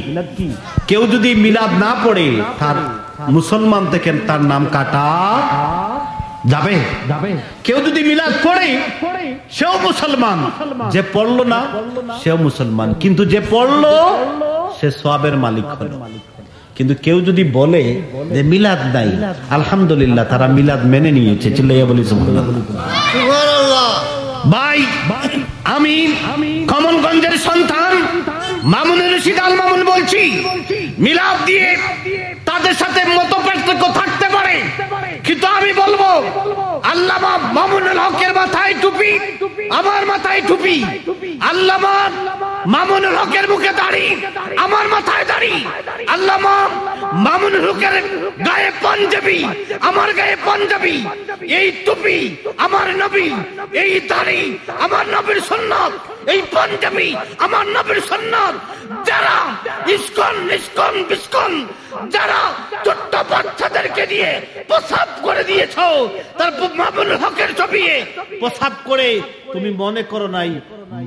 কেউ যদি মিলাদ না পড়ে তার মুসলমান থেকে তার নাম কাটা যাবে। কেউ যদি মিলাদ পড়ে সেও মুসলমান, যে পড়লো না সেও মুসলমান, কিন্তু যে পড়লো সে সওয়াবের মালিক হলো। কিন্তু কেউ যদি বলে যে মিলাদ নাই, আলহামদুলিল্লাহ তারা মিলাদ মেনে নিয়েছে, চিল্লাইয়া বলি সুবহানাল্লাহ। ভাই আমি কমলগঞ্জের সন্তান মামুনের রশিদ আল মামুন বলছি, মিলাদ দিয়ে তাদের সাথে মতপার্থক্য থাকতে পারে, কিন্তু আমি বলবো আল্লামা মামুনুল হকের মাথায় টুপি, আমার মাথায় টুপি, আল্লামা মামুনুল হকের মুখে দাড়ি, আমার মাথায় দাড়ি, আল্লামা মামুনুল হকের গায়ে পাঞ্জাবি, আমার গায়ে পাঞ্জাবি, এই টুপি আমার নবী, এই দাড়ি আমার নবীর সুন্নাত, এই পাঞ্জাবি আমার নবীর সুন্নাত। যারা ইসকন নিসকন বিসকন, যারা ছোট্ট বাচ্চাদেরকে দিয়ে প্রসাব করে দিয়েছ, তারপর মামুনুল হকের ছবি প্রসাব করে তুমি মনে করো নাই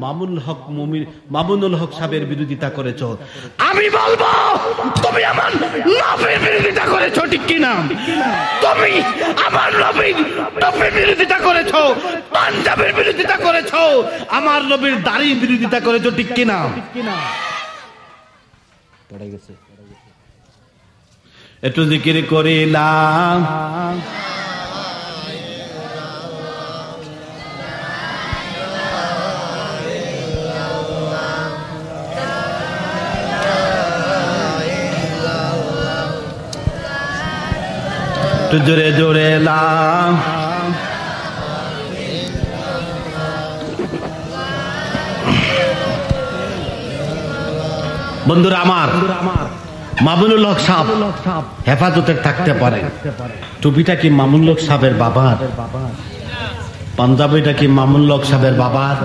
মামুনুল হক মুমিন, মামুনুল হক সাহেবের বিরোধিতা করেছ। আমি বলবো তুমি আমার নবীর বিরোধিতা করেছো, ঠিক কিনা? তুমি আমার নবীর বিরোধিতা করেছো, পাঞ্জাবের বিরোধিতা করেছো, আমার নবীর দাড়ির বিরোধিতা করেছো, ঠিক কিনা? একটু জিকির করিলাম একটু জোরে জোরে লাম। বন্ধুরা আমার, মামুনুল হক সাহেব হেফাজতে থাকতে পারে। টুপিটা কি মামুনুল হক সাহেবের বাবার? পাঞ্জাবিটা কি মামুনুল হক সাহেবের বাবার?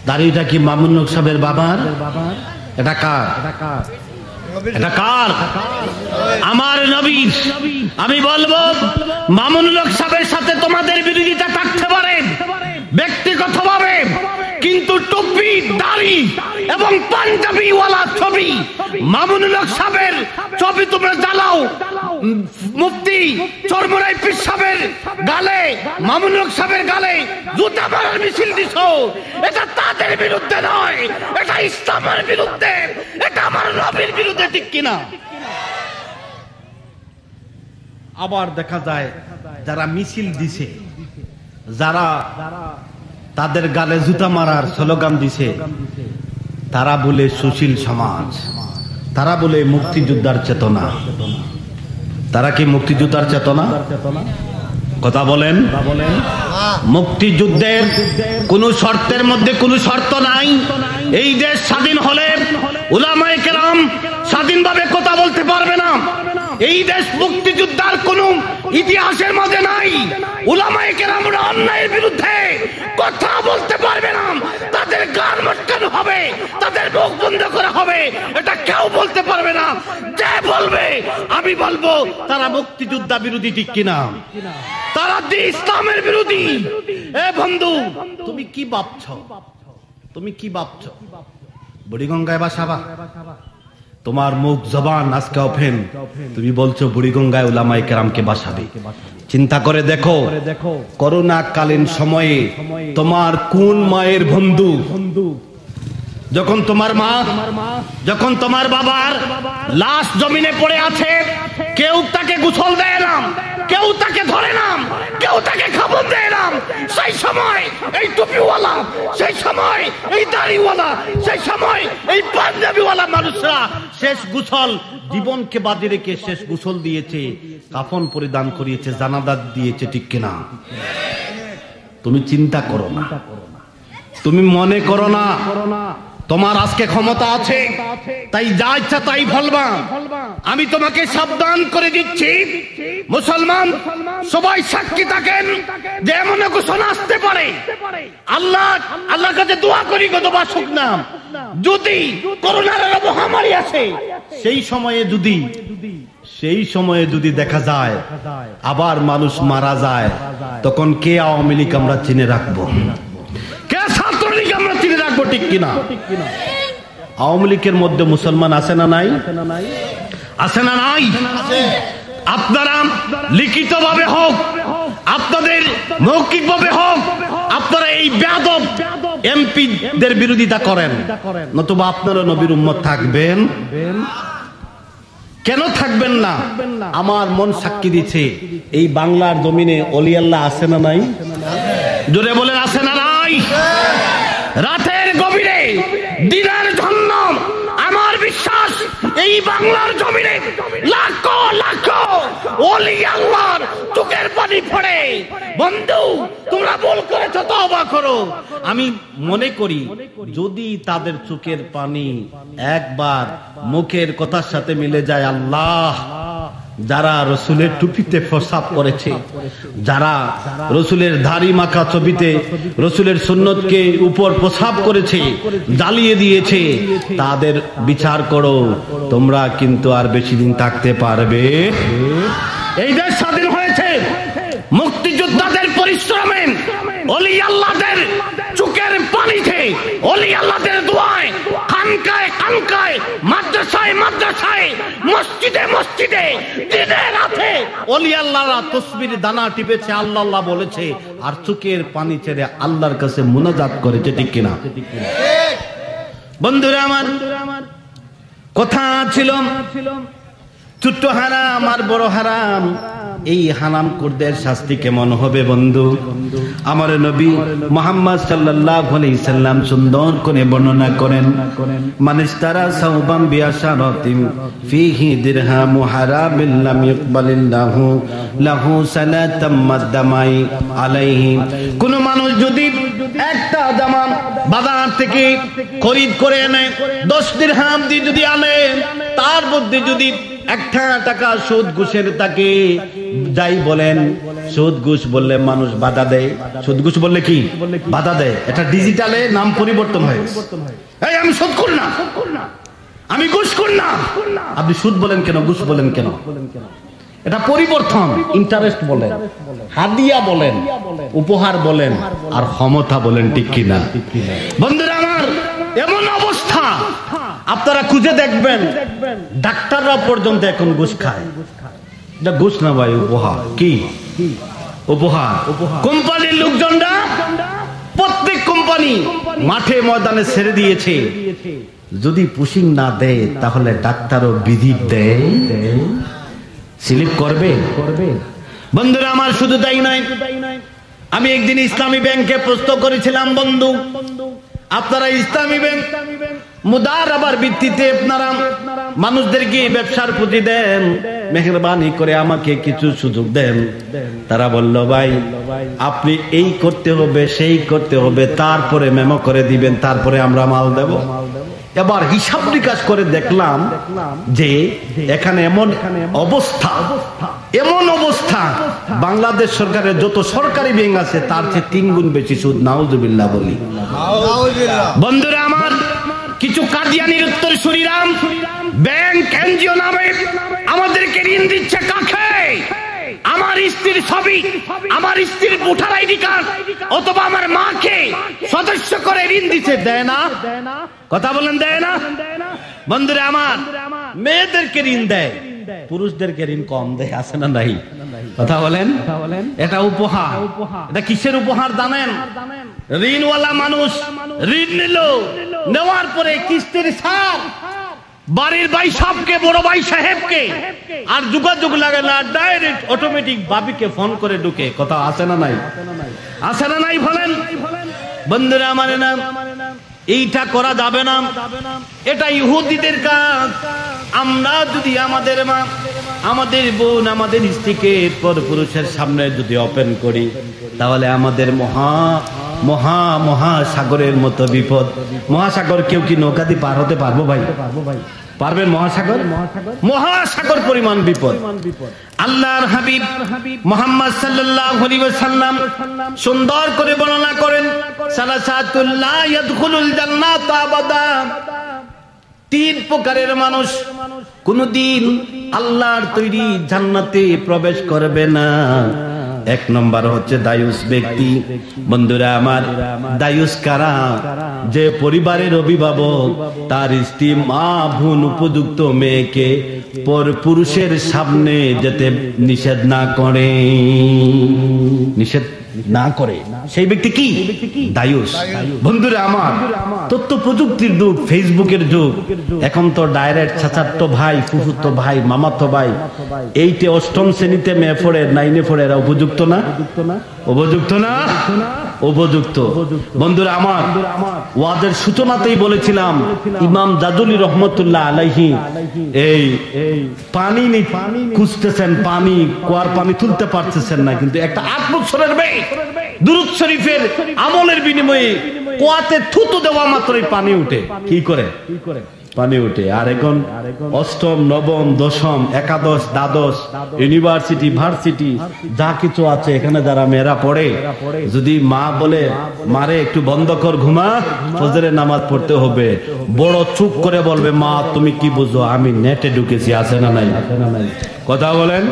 দাড়িটা কি মামুনুর সাহেবের বাবার? এটা কার? এটা কার? আমার নবীর। আমি বলবো মামুনুর সাহেবের সাথে তোমাদের বিরোধিতা থাকতে পারে ব্যক্তিগতভাবে, কিন্তু টুপি, দাড়ি এবং পাঞ্জাবি ওয়ালা ছবি, মামুনুর সাহেবের ছবি তোমরা জ্বালাও, মুফতি চরমরাই পীর সাহেবের গালে, মামুনুর সাহেবের গালে জুতা মারার মিছিল দিছো, এটা তাদের বিরুদ্ধে নয়, এটা ইসলামের বিরুদ্ধে, এটা আমার নবীর বিরুদ্ধে, ঠিক কিনা? আবার দেখা যায় যারা মিছিল দিছে, যারা তাদের গালে জুতা মারার স্লোগান দিছে, তারা বলে সুশীল সমাজ, তারা বলে মুক্তিযোদ্ধার চেতনা। তারা কি মুক্তিযোদ্ধার চেতনা? কথা বলেন। মুক্তিযুদ্ধের কোন শর্তের মধ্যে কোন শর্ত নাই। এই দেশ স্বাধীন হলে উলামায়ে কেরাম স্বাধীনভাবে কথা বলতে পারবে না। এই দেশ মুক্তিযোদ্ধার কোন ইতিহাসের মধ্যে নাই। উলামায়ে কেরামরা অন্যায়ের বিরুদ্ধে কথা বলতে পারবে না, তাদের গান মটকানো হবে, তাদের মুখ বন্ধ করা হবে, এটা কেউ বলতে পারবে না। যে বলবে, আমি বলবো তারা মুক্তিযোদ্ধা বিরোধী, ঠিক কিনা? তারা ইসলামের বিরোধী। এ বন্ধু, তুমি কি ভাবছো? তুমি কি ভাবছো? বুড়িগঙ্গায় বাসাবা, তোমার মুখ জবান আজকে ওপেন, তুমি বলছো বুড়িগঙ্গায় উলামায়ে কেরামকে বাসাবে। চিন্তা করে দেখো, করোনা কালীন সময়ে তোমার কোন মায়ের বন্ধু, যখন তোমার মা, যখন তোমার বাবার লাশ জমিনে পড়ে আছে, কেউ তাকে গোসল দেয় না, কেউ তাকে ধরে না, কেউ তাকে খাবার দেয় না, সেই সময় এই টুপিওয়ালা, সেই সময় এই দাড়িওয়ালা, সেই সময় এই পাঞ্জাবিওয়ালা মানুষরা শেষ গোসল, জীবনকে বাজি রেখে শেষ গোসল দিয়েছে, কাফন পরিধান করিয়েছে, জানাজা দিয়েছে, ঠিক কিনা? তুমি চিন্তা করো না, তুমি মনে করো না তোমার আজকে ক্ষমতা আছে তাই যা ইচ্ছা তাই বলবা। আমি তোমাকে সাবধান করে দিচ্ছি, মুসলমান সবাই সাক্ষী থাকেন যে এমন ঘোষণা আসতে পারে। আল্লাহর কাছে দোয়া করি গত বাসুক না, যদি করোনার মহামারী আসে, সেই সময়ে যদি দেখা যায় আবার মানুষ মারা যায়, তখন কে আওয়ামী লীগ আমরা চিনে রাখবো, কে ছাত্রলীগ আমরা চিনে রাখবো, ঠিক কিনা? আওয়ামী লীগের মধ্যে মুসলমান আছে না নাই? আছে না নাই? আপনারা লিখিত ভাবে হোক, আপনাদের মৌখিক ভাবে হোক, আপনারা এই বেয়াদব এমপিদের বিরোধিতা করেন, নতুবা আপনারা নবীর উম্মত থাকবেন? কেন থাকবেন না? আমার মন সাক্ষী দিচ্ছে, এই বাংলার জমিনে ওলি আল্লাহ আছে না নাই? জোরে বলেন, আছে না নাই? রাতের গভীরে দিনের জন্য আমার বিশ্বাস এই বাংলার জমিনে লাখো লাখো ওলি আল্লাহর চোখের পানি পড়ে। বন্ধু, তোমরা ভুল করেছো, তওবা করো। আমি মনে করি যদি তাদের চোখের পানি একবার মুখের কথার সাথে মিলে যায়, আল্লাহ, যারা রসুলের টুপিতে প্রসাব করেছে, যারা রসুলের দাড়ি মাখা ছবিতে রসুলের সুন্নতকে উপর প্রসাব করেছে, জ্বালিয়ে দিয়েছে, তাদের বিচার করো। তোমরা কিন্তু আর বেশি দিন থাকতে পারবে? এই দেশ স্বাধীন হয়েছে মুক্তিযোদ্ধাদের পরিশ্রমে, ওলি আল্লাহদের চোখের পানিতে, ওলি আল্লাহদের দোয়ায়, খানকায় খানকায়, মাদ্রাসায় মাদ্রাসায়, মসজিদে মসজিদে, দিনে রাতে ওলি আল্লাহরা তসবির দানা টিপেছে, আল্লাহ আল্লাহ বলেছে, আর চোখের পানি ছেড়ে আল্লাহর কাছে মুনাজাত করেছে, ঠিক কিনা? বন্ধুরা আমার, কথা ছিল ছোট্ট হারাম আর বড় হারাম, এই হারাম কুরদের শাস্তি কেমন হবে বন্ধু? আমার নবী মুহাম্মদ সাল্লাল্লাহু আলাইহি সাল্লাম সুন্দর করে বর্ণনা করেন, মানিস্তারা সাওবাম বিআশারাতিন ফিহি দিরহামু হারামিন লাম ইকবালিল্লাহু লাহু সালাতাম মাদামাই আলাইহি। কোন মানুষ যদি একটা জামা বাজার থেকে খরিদ করে এনে 10 দিরহাম দিয়ে যদি আনে, তার মধ্যে যদি 1 টাকা সুদ ঘুষের তাকে যাই বলেন সুদ ঘুষ বললে মানুষ বাধা দেয়। সুদ ঘুষ বললে কি বাধা দেয়? এটা ডিজিটালে নাম পরিবর্তন হয়। এই আমি সুদ করি না, আমি ঘুষ করি না। আপনি সুদ বলেন কেন, ঘুষ বলেন কেন? এটা পরিবর্তন। ইন্টারেস্ট বলেন, হাদিয়া বলেন, উপহার বলেন, আর ক্ষমতা বলেন, ঠিক কিনা? বন্ধুরা আমার, এমন অবস্থা আপনারা খুঁজে দেখবেন, ডাক্তাররা পর্যন্ত এখন ঘুষ খায়। এটা ঘুষ না ভাই, উপহার। কি উপহার? কোম্পানির লোকজনরা, প্রত্যেক কোম্পানি মাঠে ময়দানে ছেড়ে দিয়েছে, যদি পুশিং না দেয় তাহলে ডাক্তারও ভিজিট দেয়, স্লিপ করবে। বন্ধুরা আমার, শুধু তাই নয়, আমি একদিন ইসলামী ব্যাংকে প্রশ্ন করেছিলাম, বন্ধু আপনারা ইসলামী ব্যাংক মুদারাবার ভিত্তিতে আপনারা মানুষদেরকে ব্যবসার পুঁজি দেন, মেহেরবানি করে আমাকে কিছু সুযোগ দেন। তারা বলল, ভাই আপনি এই করতে হবে, সেই করতে হবে, তারপরে মেমো করে দিবেন, তারপরে আমরা মাল দেব। এবার হিসাব নিকাশ করে দেখলাম যে এখানে এমন অবস্থা, বাংলাদেশ সরকারের যত সরকারি ব্যাংক আছে তার চেয়ে 3 গুণ বেশি সুদ। নাউজুবিল্লাহ বলি। বন্ধুরা আমার, কিছু কাদিয়ানির উত্তরসূরিরাম ব্যাংক এনজিও নামে আমাদেরকে ঋণ দিচ্ছে। কাকে? আমার স্ত্রীর ছবি, আমার স্ত্রীর ভোটার আইডি কার্ড অথবা আমার মাকে সদস্য করে ঋণ দিচ্ছে। দেয় না? কথা বলেন, দেয় না? বন্ধুরা আমার, মেয়েদেরকে ঋণ দেয়, পুরুষদেরকে ঋণ কম দেয়, আছে না নাই? কথা বলেন। এটা উপহার। এটা কিসের উপহার জানেন? ঋণওয়ালা মানুষ ঋণ নিল, নেওয়ার পরে কিস্তির ছাড় বাড়ির ভাই সাহেবকে, বড় ভাই সাহেবকে আর যোগাযোগ লাগে না, ডাইরেক্ট অটোমেটিক বাবিকে ফোন করে ঢুকে। কথা আছে না নাই? আছে না নাই বলেন? বন্ধুরা আমার, না এইটা করা যাবে না, এটা ইহুদিদের কাজ। আমরা যদি আমাদের মা, আমাদের বোন, আমাদের স্ত্রীকে পরপুরুষের সামনে যদি ওপেন করি, তাহলে আমাদের মহাসাগরের মতো বিপদ। মহাসাগর কেউ কি নৌকা দিয়ে পার হতে পারবো ভাই? পারবেন? মহাসাগর পরিমাণ বিপদ। আল্লাহর হাবিব মুহাম্মদ সাল্লাল্লাহু আলাইহি ওয়াসাল্লাম সুন্দর করে বর্ণনা করেন, সালাসাতুল লা ইয়াদখুলুল জান্নাত আবাদা। 3 প্রকারের মানুষ কোনদিন আল্লাহর তৈরি জান্নাতে প্রবেশ করবে না। 1 নম্বর হচ্ছে দায়ুস ব্যক্তি। বন্ধুরা আমার, দায়ুস কারা? যে পরিবারের অভিভাবক তার স্ত্রী, মা, বোন, উপযুক্ত মেয়েকে পর পুরুষের সামনে যেতে নিষেধ না করে, সেই ব্যক্তি কি? দায়ুস। বন্ধুরা আমার, তথ্য প্রযুক্তির যুগ, ফেসবুকের যুগ, এখন তো ডাইরেক্ট চাচাতো ভাই, ফুফুতো ভাই, মামাতো ভাই, 8ম শ্রেণীতে মেয়ে পড়ে, 9-এ পড়ে, এরা উপযুক্ত না? উপযুক্ত না? উপযুক্ত। বন্ধুরা আমার, ওয়াদের সূচনাতেই বলেছিলাম, ইমাম জাদুলি রহমতুল্লাহ আলাইহি এই পানি খুঁজতেছেন, পানি, কুয়ার পানি তুলতে পারতেছেন না, কিন্তু একটা 8 বছরের মেয়ে দুরূদ শরীফের আমলের বিনিময়ে কুয়াতে থুতু দেওয়া মাত্রই পানি উঠে। কি করে? পানি উঠে। আর এখন 8ম, 9ম, 10ম, একাদশ, দ্বাদশ, ইউনিভার্সিটি, ভার্সিটি যা কিছু আছে, এখানে যারা মেয়েরা পড়ে, যদি মা বলে, মারে একটু বন্ধ কর, ঘুমা, ফজরের নামাজ পড়তে হবে, বড় চুপ করে বলবে, মা তুমি কি বুঝো, আমি নেটে ঢুকেছি। আছে না নাই? কথা বলেন।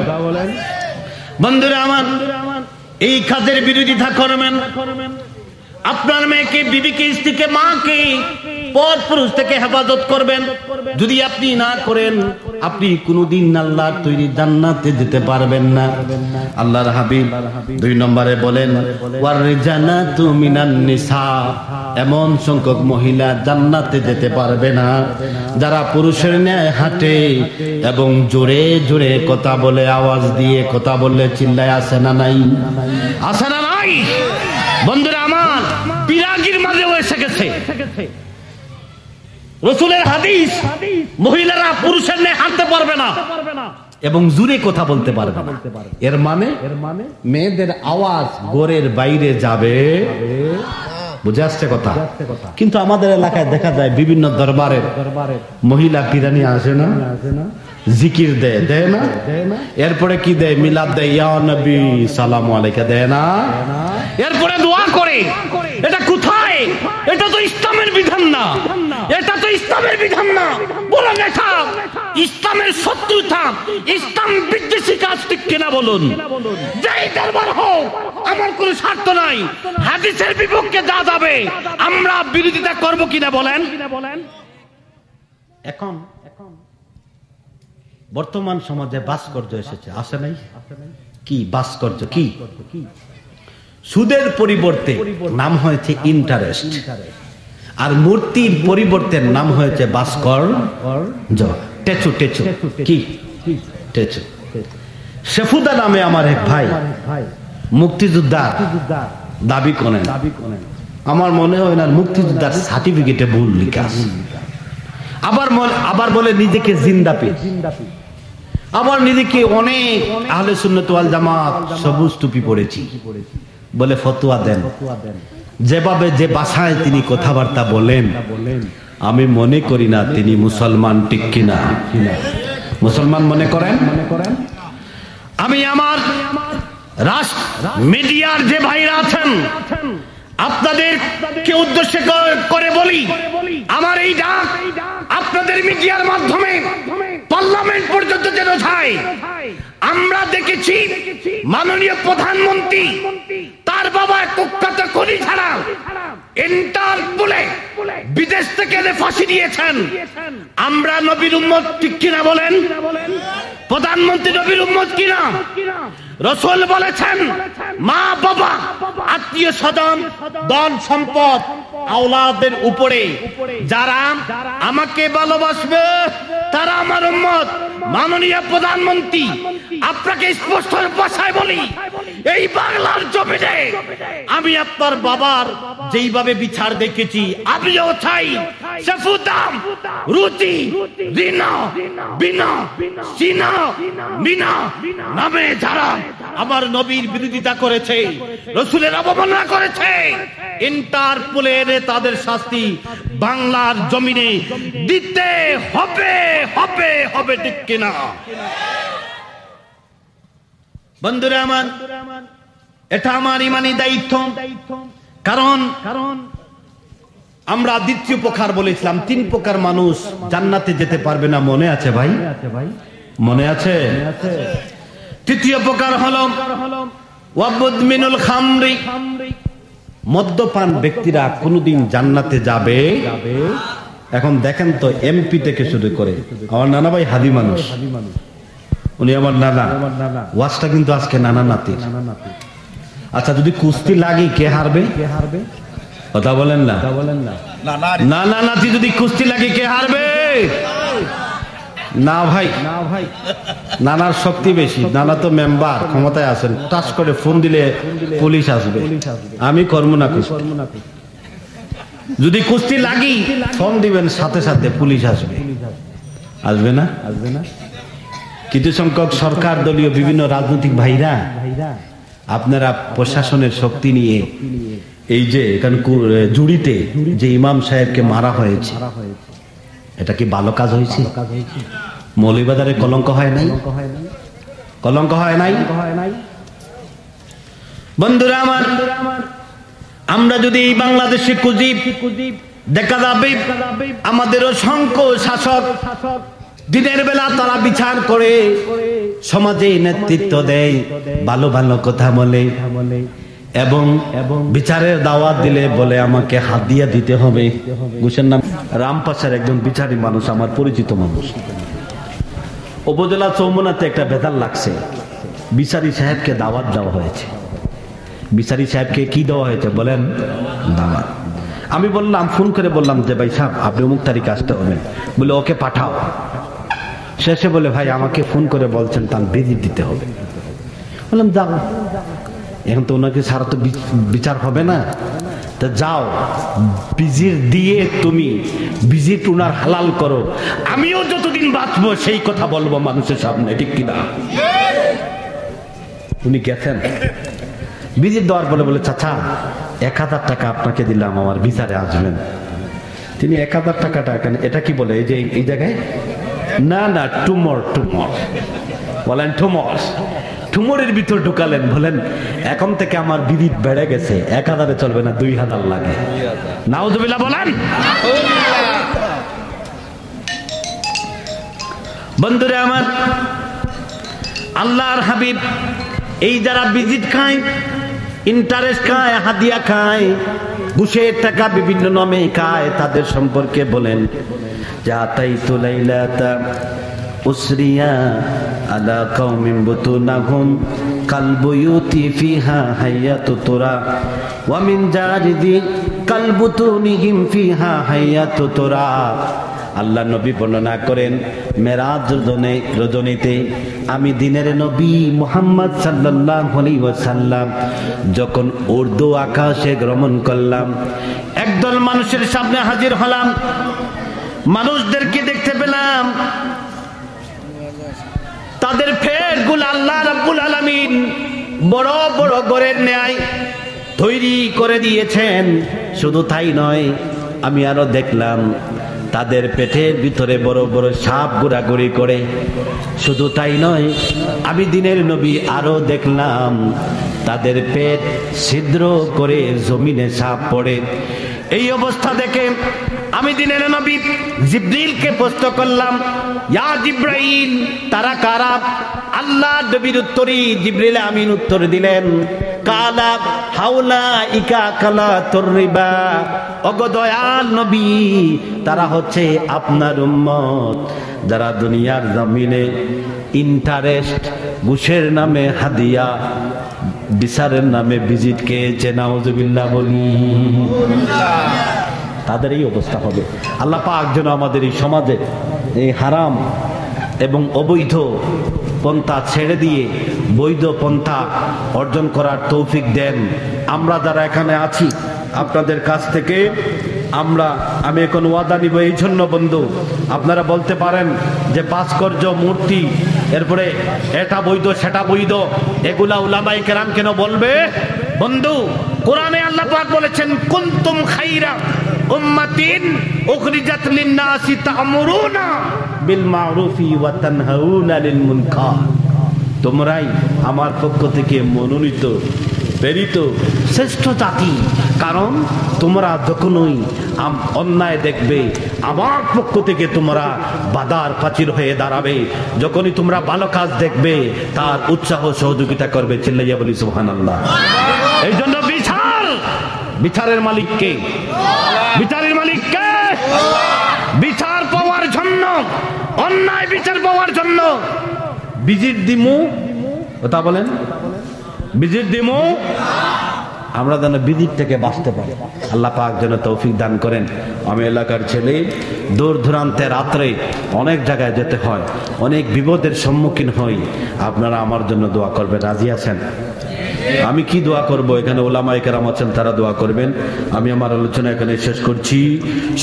বন্ধুরা আমার, এই কাজের বিরোধিতা করবেন। আপনার মেয়েকে, বিবিকে, স্ত্রীকে, মাকে পর পুরুষ থেকে হেফাজত করবেন। যদি আপনি না করেন, আপনি কোনদিন আল্লাহর তৈরি জান্নাতে যেতে পারবেন না। আল্লাহর হাবিব 2 নম্বরে বলেন, ওয়ারজানাতু মিনান নিসা, এমন সংখ্যক মহিলা জান্নাতে যেতে পারবে না যারা পুরুষের ন্যায় হাঁটে এবং জোরে জোরে কথা বলে, আওয়াজ দিয়ে কথা বললে চিল্লায়। আছে না নাই? আছে না নাই? বন্ধুরা আমার, বিরাগীর মাঝেও এসে গেছে রাসূলের হাদিস, মহিলারা পুরুষের ন্যায় হাঁটতে পারবে না এবং জোরে কথা বলতে পারবে না। এর মানে মেয়েদের আওয়াজ ঘরের বাইরে যাবে। বুঝে আসছে কথা? কিন্তু আমাদের এলাকায় দেখা যায় বিভিন্ন দরবারে মহিলা পিরানি আসে না, জিকির দেয়, দেয় না? এরপরে কি দেয়? মিলাদ দেয়, ইয়া নবী সালামু আলাইকা, দেয় না? এরপরে দোয়া করে। এটা কোথায়? এটা তো ইসলামের বিধান না, এটা তো ইসলামের বিধান না। বলুন এটা ইসলামের শত্রুতা, ইসলাম বিদ্বেষী কাজ, ঠিক কিনা বলুন? যেই দরবার হোক, আমার কোনো স্বার্থ নাই, হাদিসের বিপক্ষে যা যাবে আমরা বিরোধিতা করব কিনা বলেন? এখন বর্তমান সমাজে ভাস্কর্য এসেছে, আসে নাই? কি ভাস্কর্য? কি সুদের পরিবর্তে নাম হয়েছে ইন্টারেস্ট, আর মূর্তির পরিবর্তে নাম হয়েছে ভাস্কর্য, টেচু। টেচু কি? টেচু। শেফুদা নামে আমার এক ভাই মুক্তিযোদ্ধা দাবি করেন। আমার মনে হয় না মুক্তিযোদ্ধার সার্টিফিকেটে ভুল লেখা আছে। আবার বলে নিজেকে জিন্দাপি, আবার নিজেকে অনেক আহলে সুন্নাত ওয়াল জামাত সবুজ টুপি পড়েছি বলে ফতোয়া দেন। যেভাবে যে ভাষায় তিনি কথাবার্তা বলেন, আমি মনে করি না তিনি মুসলমান, ঠিক কিনা? মুসলমান মনে করেন? আমি আমার রাষ্ট্র মিডিয়ার যে ভাইরা আছেন আপনাদেরকে উদ্দেশ্য করে বলি, আমার এই ডাক আপনাদের মিডিয়ার মাধ্যমে পার্লামেন্ট পর্যন্ত যেন যায়। আমরা দেখেছি মাননীয় প্রধানমন্ত্রী তার বাবা কুখ্যাত খুনি ছাড়া ইন্টারপোলে বিদেশ থেকে ফাঁসি দিয়েছেন। আমরা নবীর উম্মত, ঠিক কিনা বলেন? প্রধানমন্ত্রী নবীর উম্মত কিনা? রাসূল বলেছেন মা বাবা আত্মীয় স্বজন ধন সম্পদ আওলাদের উপরে যারা আমাকে ভালোবাসবে তারা আমার উম্মত। মাননীয় প্রধানমন্ত্রী আপনাকে স্পষ্ট ভাষায় বলি, এই বাংলার জমিনে আমি আপনার বাবার যেইভাবে বিচার দেখেছি আমিও চাই সেফুদাম রুচি রিনা বিনা সিনা মিনা নামে যারা আমার নবীর বিরোধিতা করেছে, রাসূলের অবমাননা করেছে, ইন্টারপোলে এনে তাদের শাস্তি বাংলার জমিনে দিতে হবে, হবে, হবে, ঠিক কিনা? বন্ধুরা আমার, এটা আমার ইমানি দায়িত্ব। কারণ আমরা দ্বিতীয় প্রকার বলেছিলাম 3 প্রকার মানুষ জান্নাতে যেতে পারবে না, মনে আছে ভাই? মনে আছে? তৃতীয় প্রকার হলো ওয়াবুদমিনুল খামরি, মদ্যপান ব্যক্তিরা কোনদিন জান্নাতে যাবে। এখন দেখেন তো, এমপি থেকে শুরু করে আমার নানা ভাই হাদি মানুষ, উনি আমার নানা, ওয়াজটা কিন্তু আজকে নানা নাতি। আচ্ছা, যদি কুস্তি লাগে কে হারবে? কথা বলেন না? নানা নাতি যদি কুস্তি লাগে কে হারবে? না ভাই, নানার শক্তি বেশি, নানা তো মেম্বার, ক্ষমতায় আছেন, টাচ করে ফোন দিলে পুলিশ আসবে। আমি করব না কুস্তি। যদি কুস্তি লাগি ফোন দিবেন, সাথে সাথে পুলিশ আসবে। আসবে না? কিছু সংখ্যক সরকার দলীয় বিভিন্ন রাজনৈতিক ভাইরা আপনারা প্রশাসনের শক্তি নিয়ে এই যে এখানে জুড়িতে যে ইমাম সাহেবকে মারা হয়েছে, এটা কি ভালো কাজ হয়েছে? মৌলভীবাজারে কলঙ্ক হয় নাই? কলঙ্ক হয় নাই? বন্ধুরা আমার, আমরা যদি এই বাংলাদেশে খুঁজি দেখা যাবে আমাদের অসংখ্য শাসক দিনের বেলা তারা বিচার করে, সমাজে নেতৃত্ব দেয়, ভালো ভালো কথা বলে, এবং বিচারের দাওয়াত দিলে বলে আমাকে হাত দিয়ে দিতে হবে। ঘুষের নাম রামপাশার একজন বিচারী মানুষ, আমার পরিচিত মানুষ, উপজেলা চৌমুনাতে একটা বেতাল লাগছে, বিচারী সাহেবকে দাওয়াত দেওয়া হয়েছে। বিচারী সাহেবকে কি দেওয়া হয়েছে বলেন? দাওয়াত। আমি বললাম, ফোন করে বললাম যে ভাই সাহেব আপনি অমুক তারিখ আসতে হবেন, বলে ওকে পাঠাও। শেষে বলে ভাই আমাকে ফোন করে বলছেন তার ভিজিট দিতে হবে। বললাম যাও, এখন তো ওনাকে সারা তো বিচার হবে না, তা যাও ভিজিট দিয়ে তুমি ভিজিট উনার হালাল করো, আমিও যতদিন বাঁচবো সেই কথা বলবো মানুষের সামনে, ঠিক কিনা? উনি গেছেন, ভিজিট দেওয়ার পরে বলে চাচা 1000 টাকা আপনাকে দিলাম আমার বিচারে আসবেন। তিনি 1000 টাকাটা এটা কি বলে, এই যে এই জায়গায় না না, টুমর টুমর বলেন, টুমর। টুমরের ভিতর ঢুকালেন, বলেন এখন থেকে আমার বিদিত বেড়ে গেছে, 1000 চলবে না, 2000 লাগে। নাউজুবিল্লাহ বলেন। বন্ধুরা আমার, আল্লাহর হাবিব এই যারা ভিজিট খায়, ইন্টারেস্ট খায়, হাদিয়া খায়, ঘুষের টাকা বিভিন্ন নামে খায়, তাদের সম্পর্কে বলেন, জাতাইতু লাইলাতা উসরিয়া আলা কওমিন বুতুনাহুম কালবুয়ুতি ফিহা হায়াতু তুরা ওয়া মিন জারিদি কালবুতুনিহিম ফিহা হায়াতু তুরা। আল্লাহ নবী বর্ণনা করেন, মেরাজ রজনীতে আমি দিনের নবী মুহাম্মদ সাল্লাল্লাহু আলাইহি ওয়াসাল্লাম যখন উর্দু আকাশে ভ্রমণ করলাম, একদল মানুষের সামনে হাজির হলাম। মানুষদেরকে দেখতে পেলাম, তাদের ফেসগুলো আল্লাহ রাব্বুল আলামিন বড় বড় ঘরের ন্যায় তৈরি করে দিয়েছেন। শুধু তাই নয়, আমি আরো দেখলাম তাদের পেটের ভিতরে বড় বড় সাপ ঘোরাঘুরি করে। শুধু তাই নয়, আমি দিনের নবী আরো দেখলাম তাদের পেট ছিদ্র করে জমিনে সাপ পড়ে। এই অবস্থা দেখে আমি দিনের নবী জিবরিলকে প্রশ্ন করলাম, ইয়া জিবরাইল, তারা কারা? আল্লাহ নবীর উত্তরে জিবরিল আমিন উত্তর দিলেন, কালা হাওলা ইকা কালা তরিবা, ওগো দয়াল নবী, তারা হচ্ছে আপনার উম্মত যারা দুনিয়ার জমিনে ইন্টারেস্ট, ঘুষের নামে হাদিয়া, বিচারের নামে ভিজিট খেয়েছে। নাউজুবিল্লাহ বলি। তাদের এই অবস্থা হবে। আল্লাহ পাক যেন আমাদের এই সমাজে এই হারাম এবং অবৈধ পন্থা ছেড়ে দিয়ে বৈধ পন্থা অর্জন করার তৌফিক দেন। আমরা যারা এখানে আছি, আপনাদের কাছ থেকে আমি এখন ওয়াদা নিব। এই জন্য বন্ধু, আপনারা বলতে পারেন যে ভাস্কর্য, মূর্তি, এরপরে এটা বৈধ সেটা বৈধ, এগুলা উলামায়ে কেরাম কেন বলবে? বন্ধু, কোরআনে আল্লাহ পাক বলেছেন, কুনতুম খাইরা উম্মাতিন উখরিজাত লিন-নাসি তা'মুরুনা বিল মা'রুফি ওয়া তানহাউনা আনিল মুনকার। তোমরাই আমার পক্ষ থেকে মনোনীত, প্রেরিত শ্রেষ্ঠ জাতি, কারণ তোমরা যখনই অন্যায় দেখবে, আমার পক্ষ থেকে তোমরা বাধার প্রাচীর হয়ে দাঁড়াবে। যখনই তোমরা ভালো কাজ দেখবে, তার উৎসাহ সহযোগিতা করবে। চিল্লাইয়া বলি সুবহানাল্লাহ। এই জন্য বিচারের মালিককে, বিচারের মালিককে, বিচার পাওয়ার জন্য, অন্যায় বিচার পাওয়ার জন্য ভিজিট দিমু, কথা বলেন, ভিজিট দিমু, আমরা যেন ভিজিট থেকে বাঁচতে পারি। আল্লাহ পাক যেন তৌফিক দান করেন। আমি এলাকার ছেলে, দূর দূরান্তে রাত্রে অনেক জায়গায় যেতে হয়, অনেক বিপদের সম্মুখীন হই। আপনারা আমার জন্য দোয়া করবেন, রাজি আছেন? আমি কি দোয়া করব? এখানে ওলামায়ে কেরাম আছেন, তারা দোয়া করবেন। আমি আমার আলোচনা এখানে শেষ করছি।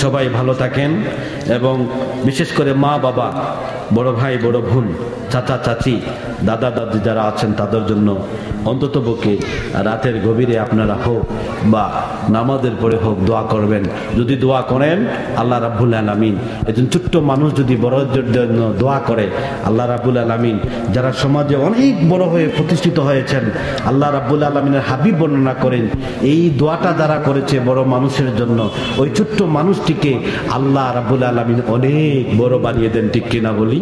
সবাই ভালো থাকেন, এবং বিশেষ করে মা বাবা, বড় ভাই বড় বোন, চাচা চাচি, দাদা দাদি যারা আছেন, তাদের জন্য অন্ততপক্ষে রাতের গভীরে আপনারা হোক বা নামাজের পরে হোক দোয়া করবেন। যদি দোয়া করেন, আল্লাহ রাব্বুল আলামিন, একজন ছোট্ট মানুষ যদি বড়দের জন্য দোয়া করে, আল্লাহ রাব্বুল আলামিন যারা সমাজে অনেক বড় হয়ে প্রতিষ্ঠিত হয়েছেন, আল্লাহ রাব্বুল আলামিনের হাবিব বর্ণনা করেন, এই দোয়াটা যারা করেছে বড় মানুষের জন্য, ওই ছোট্ট মানুষটিকে আল্লাহ রাব্বুল আলামিন অনেক বড় বানিয়ে দেন। ঠিক কিনা বলি?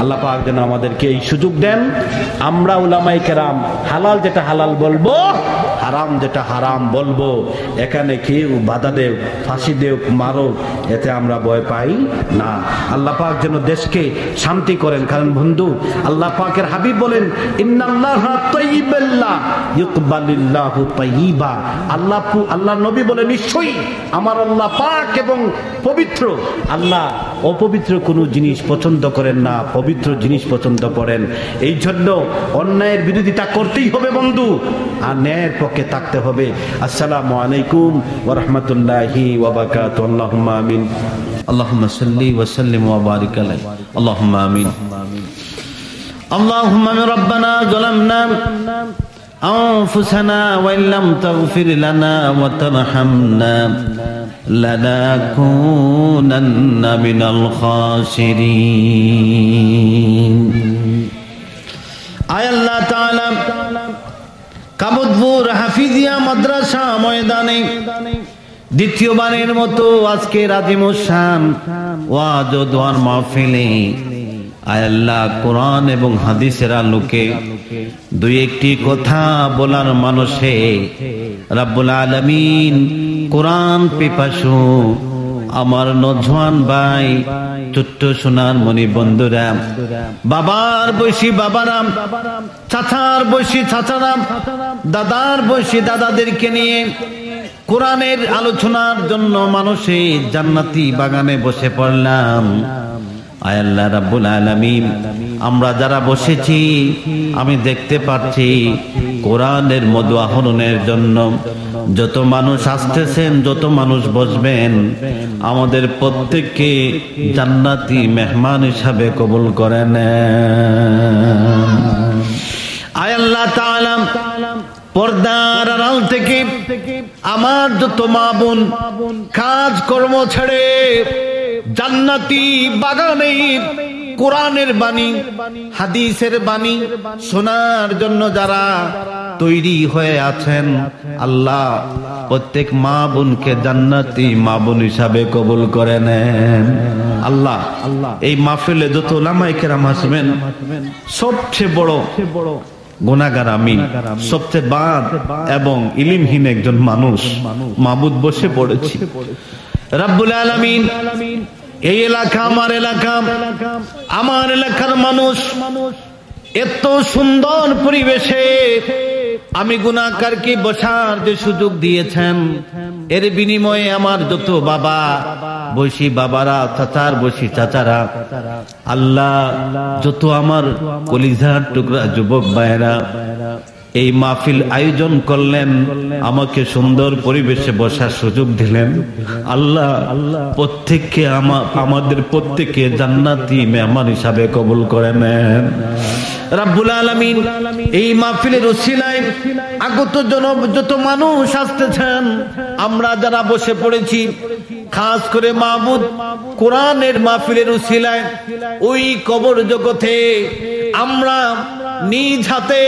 আল্লাহ পাক যেন আমাদেরকে এই সুযোগ দেন। আমরা উলামায়ে কেরাম হালাল যেটা হালাল বলবো, হারাম যেটা হারাম বলবো। এখানে কেউ বাধা দেও, ফাঁসি দেও, মারো, এতে আমরা ভয় পাই না। আল্লাহ পাক যেন দেশকে শান্তি করেন। কারণ বন্ধু, আল্লাহ পাকের হাবিব বলেন, ইন্নাল্লাহা তাইয়্যিবুল্লাহ ইউকবালিল্লাহু তাইয়্যিবা। আল্লাহ নবী বলে, নিশ্চয়ই আমার আল্লাহ পাক এবং পবিত্র। আল্লাহ অপবিত্র কোনো জিনিস পছন্দ করেন না, পবিত্র জিনিস পছন্দ করেন। এই জন্য অন্যায়ের বিরোধিতা করতেই হবে বন্ধু, আর ন্যায়ের পক্ষে থাকতে হবে। আসসালামু আলাইকুম ওয়া রাহমাতুল্লাহি ওয়া বারাকাতুহু। আল্লাহুম্মা আমিন। আল্লাহুম্মা সাল্লি ওয়া সাল্লিম ওয়া বারিক আলাইহি। আল্লাহুম্মা আমিন। আল্লাহুম্মা রাব্বানা যালামনা أنفسنا وإن لم تغفر لنا وترحمنا لنكونن من الخاسرين আয় আল্লাহ তাআলা কামতপুর হাফিজিয়া মাদ্রাসা ময়দানে দ্বিতীয়বারের মতো আজকের আজিমুস শান ওয়াজ ও দোয়ার মাহফিলে আয় আল্লাহ কোরআন এবং হাদিসের আলোকে দুই একটি কথা বলার মানুষে রব্বুল আলামিন কোরআন পিপাসু আমার নজওয়ান ভাই ছোট্ট সোনার মনি বন্ধুরা, বাবার বয়সী বাবারাম, চাচার বয়সী চাচারাম, দাদার বয়সী দাদাদেরকে নিয়ে কোরআনের আলোচনার জন্য মানুষে জান্নাতি বাগানে বসে পড়লাম। আয় আল্লাহ রাব্বুল আলামিন, আমরা যারা বসেছি আমি দেখতে পাচ্ছি কোরআনের মধু আহরণের জন্য যত মানুষ আসতেছেন, যত মানুষ বসবেন, আমাদের প্রত্যেককে জান্নাতি মেহমান হিসাবে কবুল করে নেন। আয় আল্লাহ তাআলা, পর্দার আড়াল থেকে আমার যত মা বোন কাজ কর্ম ছেড়ে জান্নাতি বাগানের কোরআনের বাণী হাদিসের বাণী শোনার জন্য যারা তৈরি হয়ে আছেন, আল্লাহ প্রত্যেক মা বোনকে জান্নাতি মা বোন হিসাবে কবুল করে নেন। আল্লাহ এই মাহফিলে যত উলামায়ে কেরাম আসবেন, সবচেয়ে বড় গুনাহগার আমি, সবচেয়ে বাদ এবং ইলমহীন একজন মানুষ মাবুদ বসে পড়েছি। রব্বুল আলামিন, এই এলাকা আমার এলাকার মানুষ এত সুন্দর পরিবেশে আমি গুনাহগারকে বসার যে সুযোগ দিয়েছেন, এর বিনিময়ে আমার যত বাবা বয়সী বাবারা, চাচার বয়সী চাচারা, আল্লাহ যত আমার কলিজার টুকরা যুবক ভাইরা এই মাহফিল আয়োজন করলেন, আমাকে সুন্দর পরিবেশে বসার সুযোগ দিলেন, আল্লাহ প্রত্যেককে আমাদের প্রত্যেককে জান্নাতি মেহমান হিসাবে কবুল করে নেন। রব্বুল আলামিন, এই মাহফিলের উসিলায় আগত যত মানুষ আসতেছেন, আমরা যারা বসে পড়েছি, খাস করে মাহবুদ কোরআনের মাহফিলের উসিলায় ওই কবর জগতে আমরা নিজ হাতে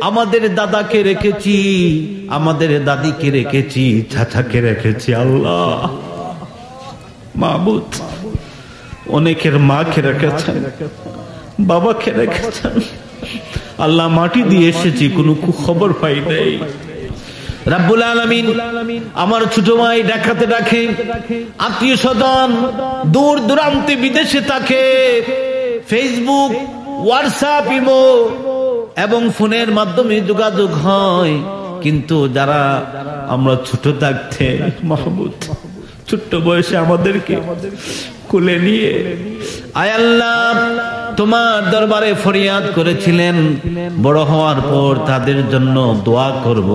আমাদের দাদাকে রেখেছি, আমাদের দাদিকে রেখেছি, চাচাকে রেখেছি। আল্লাহ মাহবুদ অনেকের মাকে রেখেছেন, বাবাকে রেখেছেন। আল্লাহ মাটি দিয়ে এসেছি, কোনো খবর পাই নাই। রব্বুল আলামিন, আমার ছোট ভাই ডাকাতে ডাকে, আত্মীয় স্বজন দূর দূরান্তে বিদেশে থাকে, ফেসবুক, হোয়াটসঅ্যাপ, ইমো এবং ফোনের মাধ্যমে যোগাযোগ হয়, কিন্তু যারা আমরা ছোট থাকতে মাহবুদ ছোট্ট বয়সে আমাদেরকে কোলে নিয়ে আয় আল্লাহ তোমার দরবারে ফরিয়াদ করেছিলেন, বড় হওয়ার পর তাদের জন্য দোয়া করব,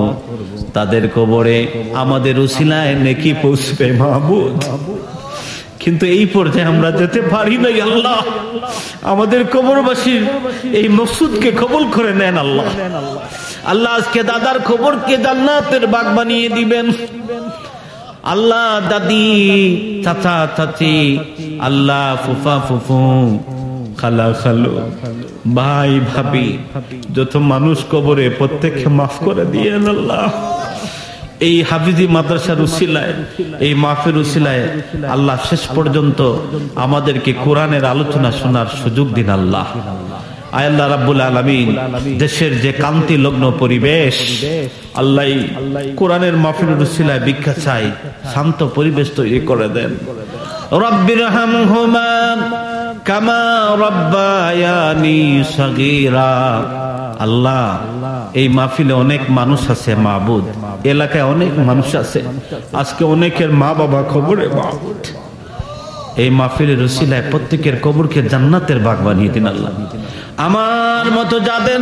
তাদের কবরে আমাদের উসিলায় নেকি পৌঁছবে মাহবুদ। কিন্তু এই পর্যায়ে আমরা যেতে পারি নাই। আল্লাহ আমাদের কবরবাসীর এই মকসুদকে কবুল করে নেন। আল্লাহ আল্লাহ আজকে দাদার কবরকে জান্নাতের বাগ বানিয়ে দিবেন। আল্লাহ দাদি, চাচা চাচি, আল্লাহ ফুফা ফুফু, খালা খালু, ভাই ভাবি, যত মানুষ কবরে প্রত্যেককে মাফ করে দিয়েন। আল্লাহ এই হাফিজি মাদ্রাসার উসিলায়, এই মাহফিল উসিলায় আল্লাহ শেষ পর্যন্ত আমাদেরকে কোরআনের আলোচনা শোনার সুযোগ দিন। আল্লাহ আয় আল্লাহ রাব্বুল আলামিন, দেশের যে কান্তি লগ্ন পরিবেশ, আল্লাহ কোরআনের মাহফিলের উসিলায় ভিক্ষা চাই, শান্ত পরিবেশ তৈরি করে দেন। রব্বিরহামহুমা কামা রাব্বায়ানি সাগীরা। আল্লাহ এই মাহফিলে অনেক মানুষ আছে মাহবুদ, এলাকায় অনেক মানুষ আছে, আজকে অনেকের মা বাবা কবরে মাহবুদ, এই মাহফিলের উসিলায় প্রত্যেকের কবরকে জান্নাতের বাগ বানিয়ে দিন। আল্লাহ আমার মতো যাদের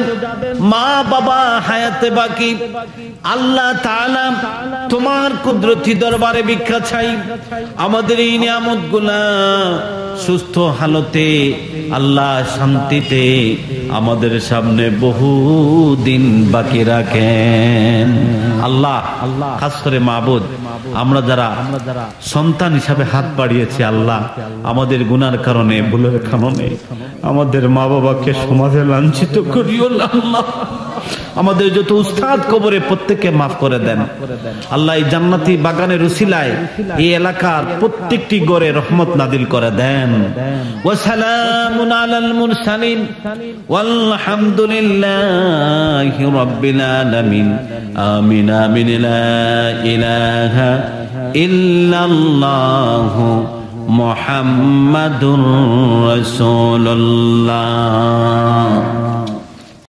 মা বাবা হায়াতে বাকি, আল্লাহ তাআলা তোমার কুদরতি দরবারে ভিক্ষা চাই আমাদের এই নিয়ামতগুলা সুস্থ হালতে আল্লাহ শান্তিতে আমাদের সামনে বহু দিন বাকি রাখেন। আল্লাহ খাস করে মাবুদ, আমরা যারা সন্তান হিসাবে হাত বাড়িয়েছি আল্লাহ, আমাদের গুনার কারণে ভুলের কারণে আমাদের মা বাবাকে সমাজে লাঞ্ছিত করিও না আল্লাহ। আমাদের যত উস্তাদ কবরে প্রত্যেককে মাফ করে দেন আল্লাহ। এই জান্নাতি বাগানের উসিলায় এই এলাকার প্রত্যেকটি গড়ে রহমত নাদিল করে দেন। ওয়া সালামুন আলাল মুরসালিন ওয়ালহামদুলিল্লাহি রাব্বিল আলামিন। আমিন আমিন। লা ইলাহা ইল্লাল্লাহু মুহাম্মাদুর রাসূলুল্লাহ।